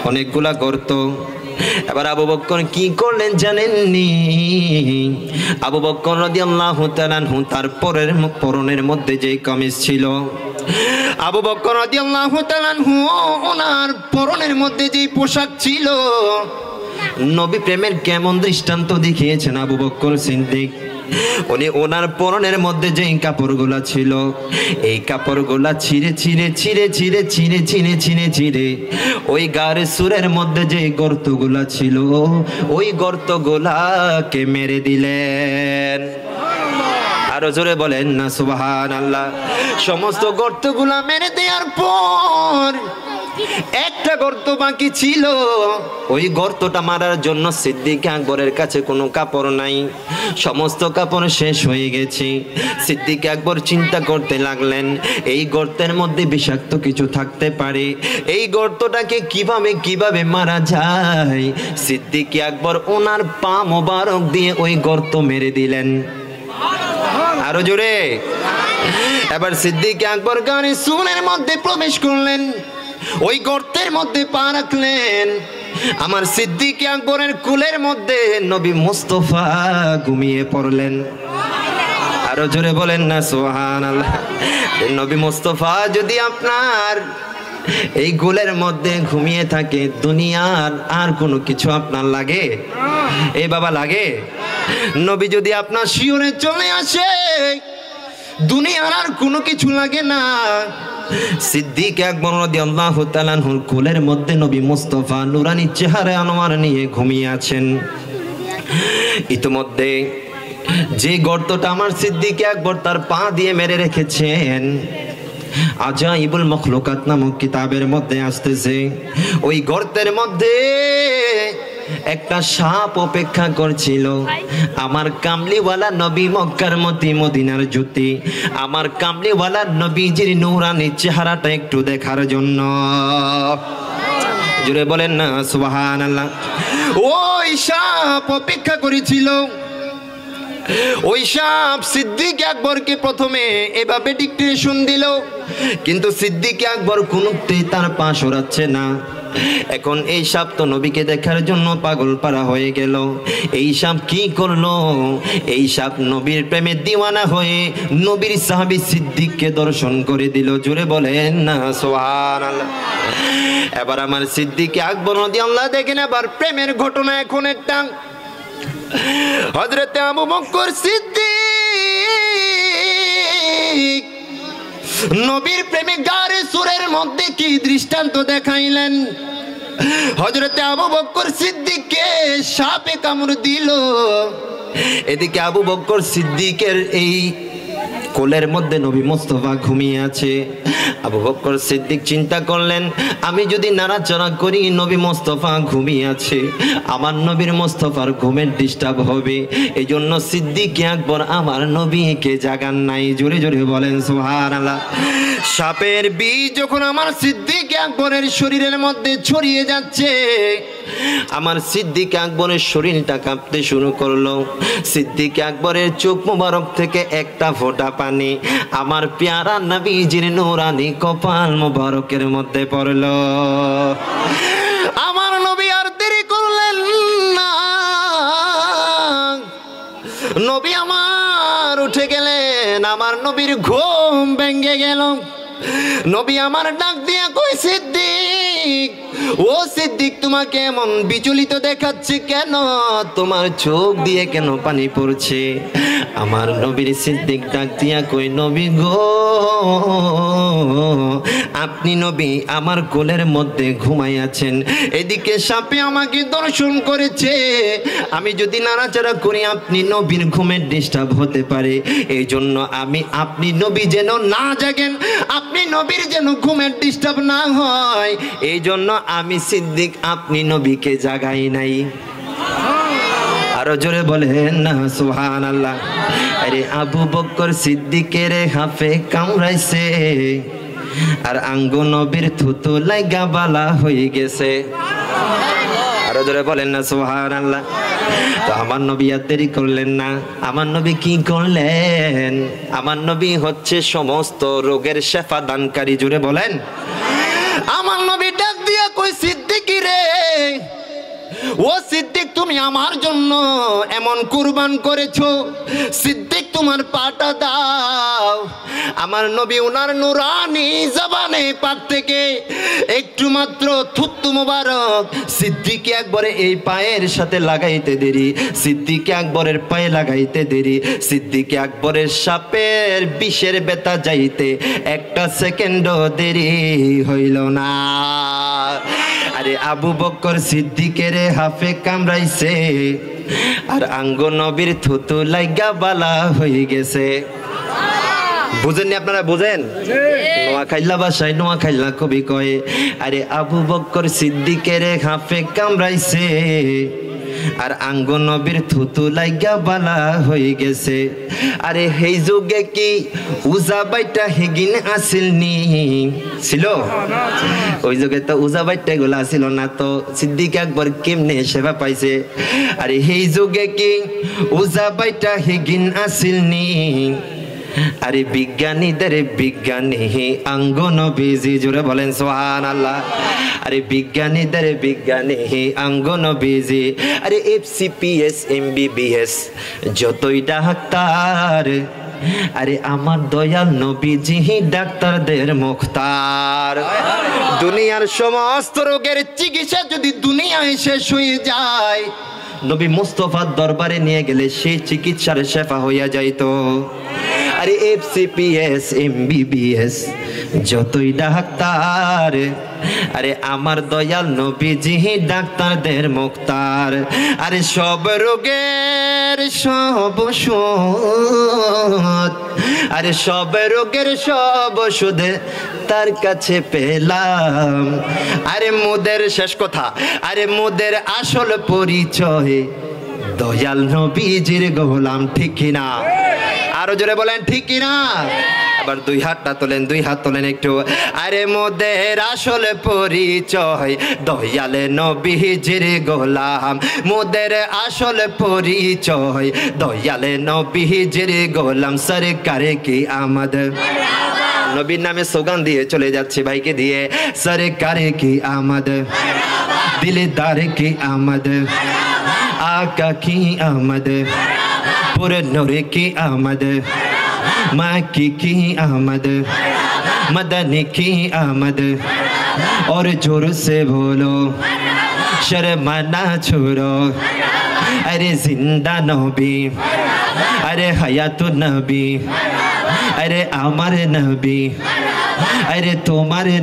অনেকগুলা গর্ত। এবার আবু বকর কি করলেন জানেননি? আবু বকর রাদিয়াল্লাহু তাআলা আনহু তার পরনের মধ্যে যে কামিজ ছিল, আবু বকর রাদিয়াল্লাহু তাআলা আনহু ওনার পরনের মধ্যে যে পোশাক ছিল, নবী প্রেমের কেমন দৃষ্টান্ত দেখিয়েছেন আবু বকর সিদ্দিক। উনি ওনার পরনের মধ্যে যে কাপড়গুলা ছিল, এই কাপড়গুলা ছিঁড়ে ওই গাড়ে সুরের মধ্যে যে গর্তগুলা ছিল, ওই গর্তগুলাকে মেরে দিলেন। আরো জোরে বলেন না সুবহানাল্লাহ। সমস্ত গর্তগুলা মেরে দেওয়ার পর একটা গর্ত বাকি ছিল, ওই গর্তটা মারার জন্য সিদ্দিক আকবরের কাছে কোনো কাপড় নাই, সমস্ত কাপড় শেষ হয়ে গেছে। সিদ্দিক আকবর চিন্তা করতে লাগলেন, এই গর্তের মধ্যে বিষাক্ত কিছু থাকতে পারে, এই গর্তটাকে কিভাবে মারা যায়। সিদ্দিক আকবর ওনার পা মোবারক দিয়ে ওই গর্ত মেরে দিলেন। আরো জোরে। এবার সিদ্দিক আকবর গাড়ি সুরের মধ্যে প্রবেশ করলেন, ওই গর্তের মধ্যে পা রাখলেন। আমার সিদ্দিক আকবরের কুলের মধ্যে নবী মুস্তাফা ঘুমিয়ে পড়লেন। আরো জোরে বলেন না সুবহানাল্লাহ। নবী মুস্তাফা যদি আপনার এই কুলের মধ্যে ঘুমিয়ে থাকে, দুনিয়ার আর কোনো কিছু আপনার লাগে? এই বাবা লাগে? নবী যদি আপনার শিয়রে চলে আসে, দুনিয়ার আর কোনো কিছু লাগে না। সিদ্দিক আকবর রাদিয়াল্লাহু তাআলা আনহুর কোলের মধ্যে নবী মুস্তাফা নুরানি চেহারা আনোয়ার নিয়ে ঘুমিয়ে আছেন। ইতিমধ্যে যে গর্তটা আমার সিদ্দিক আকবর তার পা দিয়ে মেরে রেখেছেন, আজাইবুল মখলুকাত নামক কিতাবের মধ্যে আসতেছে, ওই গর্তের মধ্যে একটা সাপ অপেক্ষা করছিল আমার কামলিওয়ালা নবী, মক্কার মতি মদিনার জ্যোতি, আমার কামলিওয়ালা নবীজির নূরানি চেহারাটা একটু দেখার জন্য। জুড়ে বলেন না সুবহানাল্লাহ। ওই সাপ অপেক্ষা করেছিল। ওই সাপ সিদ্দিক আকবরকে প্রথমে এভাবে ডিক্টেশন দিল, কিন্তু সিদ্দিক আকবর কোনোতেই তার পা সরাচ্ছে না। এখন এই সাপ তো নবীকে দেখার জন্য পাগল পারা হয়ে গেল। এই সাপ কি করলো? এই সাপ নবীর প্রেমে দিওয়ানা হয়ে নবীর সাহাবী সিদ্দিককে দর্শন করে দিল। জুড়ে বলেন না সুবহানাল্লাহ। এবার আমার সিদ্দিক আকবর রাদিয়াল্লাহু দেখেন আবার প্রেমের ঘটনা। এখন একটা হযরতে আবু বকর সিদ্দিক নবীর প্রেমে গারে সুরের মধ্যে কি দৃষ্টান্ত দেখাইলেন। হযরতে আবু বকর সিদ্দিককে সাপে কামড় দিল। এদিকে আবু বকর সিদ্দিকের এই কোলের মধ্যে নবী মুস্তাফা ঘুমিয়ে আছে। আবু বকর সিদ্দিক চিন্তা করলেন, আমি যদি নাড়াচাড়া করি নবী মুস্তাফা ঘুমিয়ে আছে, আমার নবীর মুস্তাফার ঘুমের ডিস্টার্ব হবে। এই জন্য সিদ্দিক আকবর আমার নবীকে জাগান নাই। জোরে জোরে বলেন সুবহানাল্লাহ। সাপের বিষ যখন আমার সিদ্দিক আকবরের শরীরের মধ্যে ছড়িয়ে যাচ্ছে, আমার সিদ্দিক আকবরের শরীরটা কাঁপতে শুরু করলো। সিদ্দিক আকবরের চোখ মুবারক থেকে একটা ফোঁটা পানি আমার পেয়ারা নবীজির নূরানি কপাল মুবারকের মধ্যে পড়লো। আমার নবী আর দেরি করলেন না, নবী আমার উঠে গেলেন। আমার নবীর ঘুম ভেঙে গেল। নবী আমার ডাক দিয়া কই, সিদ্দিক, ও সিদ্দিক, তোমাকে এমন বিচলিত দেখাচ্ছে কেন? তোমার চোখ দিয়ে কেন পানি পড়ছে? আমার নবীর সিদ্দিক ডাক দিয়া কই, নবী গো, আপনি নবী আমার কোলের মধ্যে ঘুমাইয়াছেন, এদিকে সাপে আমাকে দর্শন করেছে। আমি যদি নাড়াচাড়া করি আপনি নবীর ঘুমের ডিস্টার্ব হতে পারে। এই জন্য আপনি নবী যেন না জাগেন, আপনি নবীর যেন ঘুমের ডিস্টার্ব না হয়, এই জন্য আমি সিদ্দিক আপনি নবীকে জাগাই নাই। আরো জোরে বলেন না সুবহানাল্লাহ। আরে আবু বকর সিদ্দিকের হাফে কামড়াইছে, আর আঙ্গু নবীর থুতু লাগা বালা হয়ে গেছে। আরো জোরে বলেন না সুবহানাল্লাহ। তো আমার নবী আর দেরি করলেন না। আমার নবী কি করলেন? আমার নবী হচ্ছে সমস্ত রোগের শেফা দানকারী। জুড়ে বলেন। আমার নবী ডাক দিয়া কই, সিদ্দিক রে, ও সিদ্দিক, তুমি আমার জন্য এমন কুরবান করেছো, সিদ্দিক তোমার পাটা দাও। আমার নবী উনার নুরানি জবানে পাক থেকে একটু মাত্র থুতু মোবারক সিদ্দিক আকবরে এই পায়ের সাথে লাগাইতে দেরি, সিদ্দিক আকবরের পায়ে লাগাইতে দেরি, সিদ্দিক আকবরের সাপের বিষের বেতা যাইতে একটা সেকেন্ডও দেরি হইল না। আরে আবু বকর সিদ্দিকের হাফে কামড়াইছে, আর আঙ্গ নবীর থুতু লাগা বালা হয়ে গেছে। বুঝেননি আপনারা? বুঝেন? নোয়াখাইলা ভাষায় নোয়াখাইলা কবি কয়ে, আরে আবু বকর সিদ্দিকের হাফে কামড়াইছে, আর আঙ্গ নবীর থুতু লাগা বালা হয়ে গেছে। আরে সেই যুগে কি উজা বাইটা হেগিন আসিল নি? ছিল? ওই যুগে তো উজা বাইটা গুলা ছিল না, তো সিদ্দিক আকবর কেমনে সেবা পাইছে? আরে সেই যুগে কি উজা বাইটা হেগিন আসিল নি? আরে বিজ্ঞানীদের বিজ্ঞানী আঙ্গ নবীজি। জোরে বলেন সুবহানাল্লাহ। আরে বিজ্ঞানীদের বিজ্ঞানী আঙ্গ নবীজি। আরে FCPS MBBS যতই ডাক্তার, আরে আমার দয়াল নবীজি ডাক্তারদের মুখতার। দুনিয়ার সমস্ত রোগের চিকিৎসা যদি দুনিয়ায় শেষ হয়ে যায়, নবী মুস্তাফার দরবারে নিয়ে গেলে সেই চিকিৎসার শেফা হইয়া যাইতো। আরে FCPS MBBS যতই ডাক্তার, আরে আমার দয়াল নবীজি ডাক্তারদের মুক্তার। আরে সব রোগের সব ওষুধ, আরে সব রোগের সব ওষুধ তার কাছে পেলাম। আরে মোদের শেষ কথা, আরে মোদের আসল পরিচয় দয়াল নবীজির গোলাম, ঠিক কিনা? আরো জোরে বলেন ঠিক কিনা? আবার দুই হাতটা তোলেন, দুই হাত তোলেন একটু। আরে মোদের আসল পরিচয় দয়ালে নবীজির গোলাম, মোদের আসল পরিচয় দয়ালে নবীজির গোলাম। সরকারে কি আমাদের নবীর নামে স্লোগান দিয়ে চলে যাচ্ছে ভাইকে দিয়ে। সরকারে কি আমাদের, দিলদার কি আমাদের, आका की आमद, पूरे नूरे की आमद, माँ की आमद, मदनी की आमद। और जोर से बोलो शर्माना छोड़ो, अरे जिंदा नबी, अरे हयात नबी, अरे अमर नबी, अरे तुम्हारे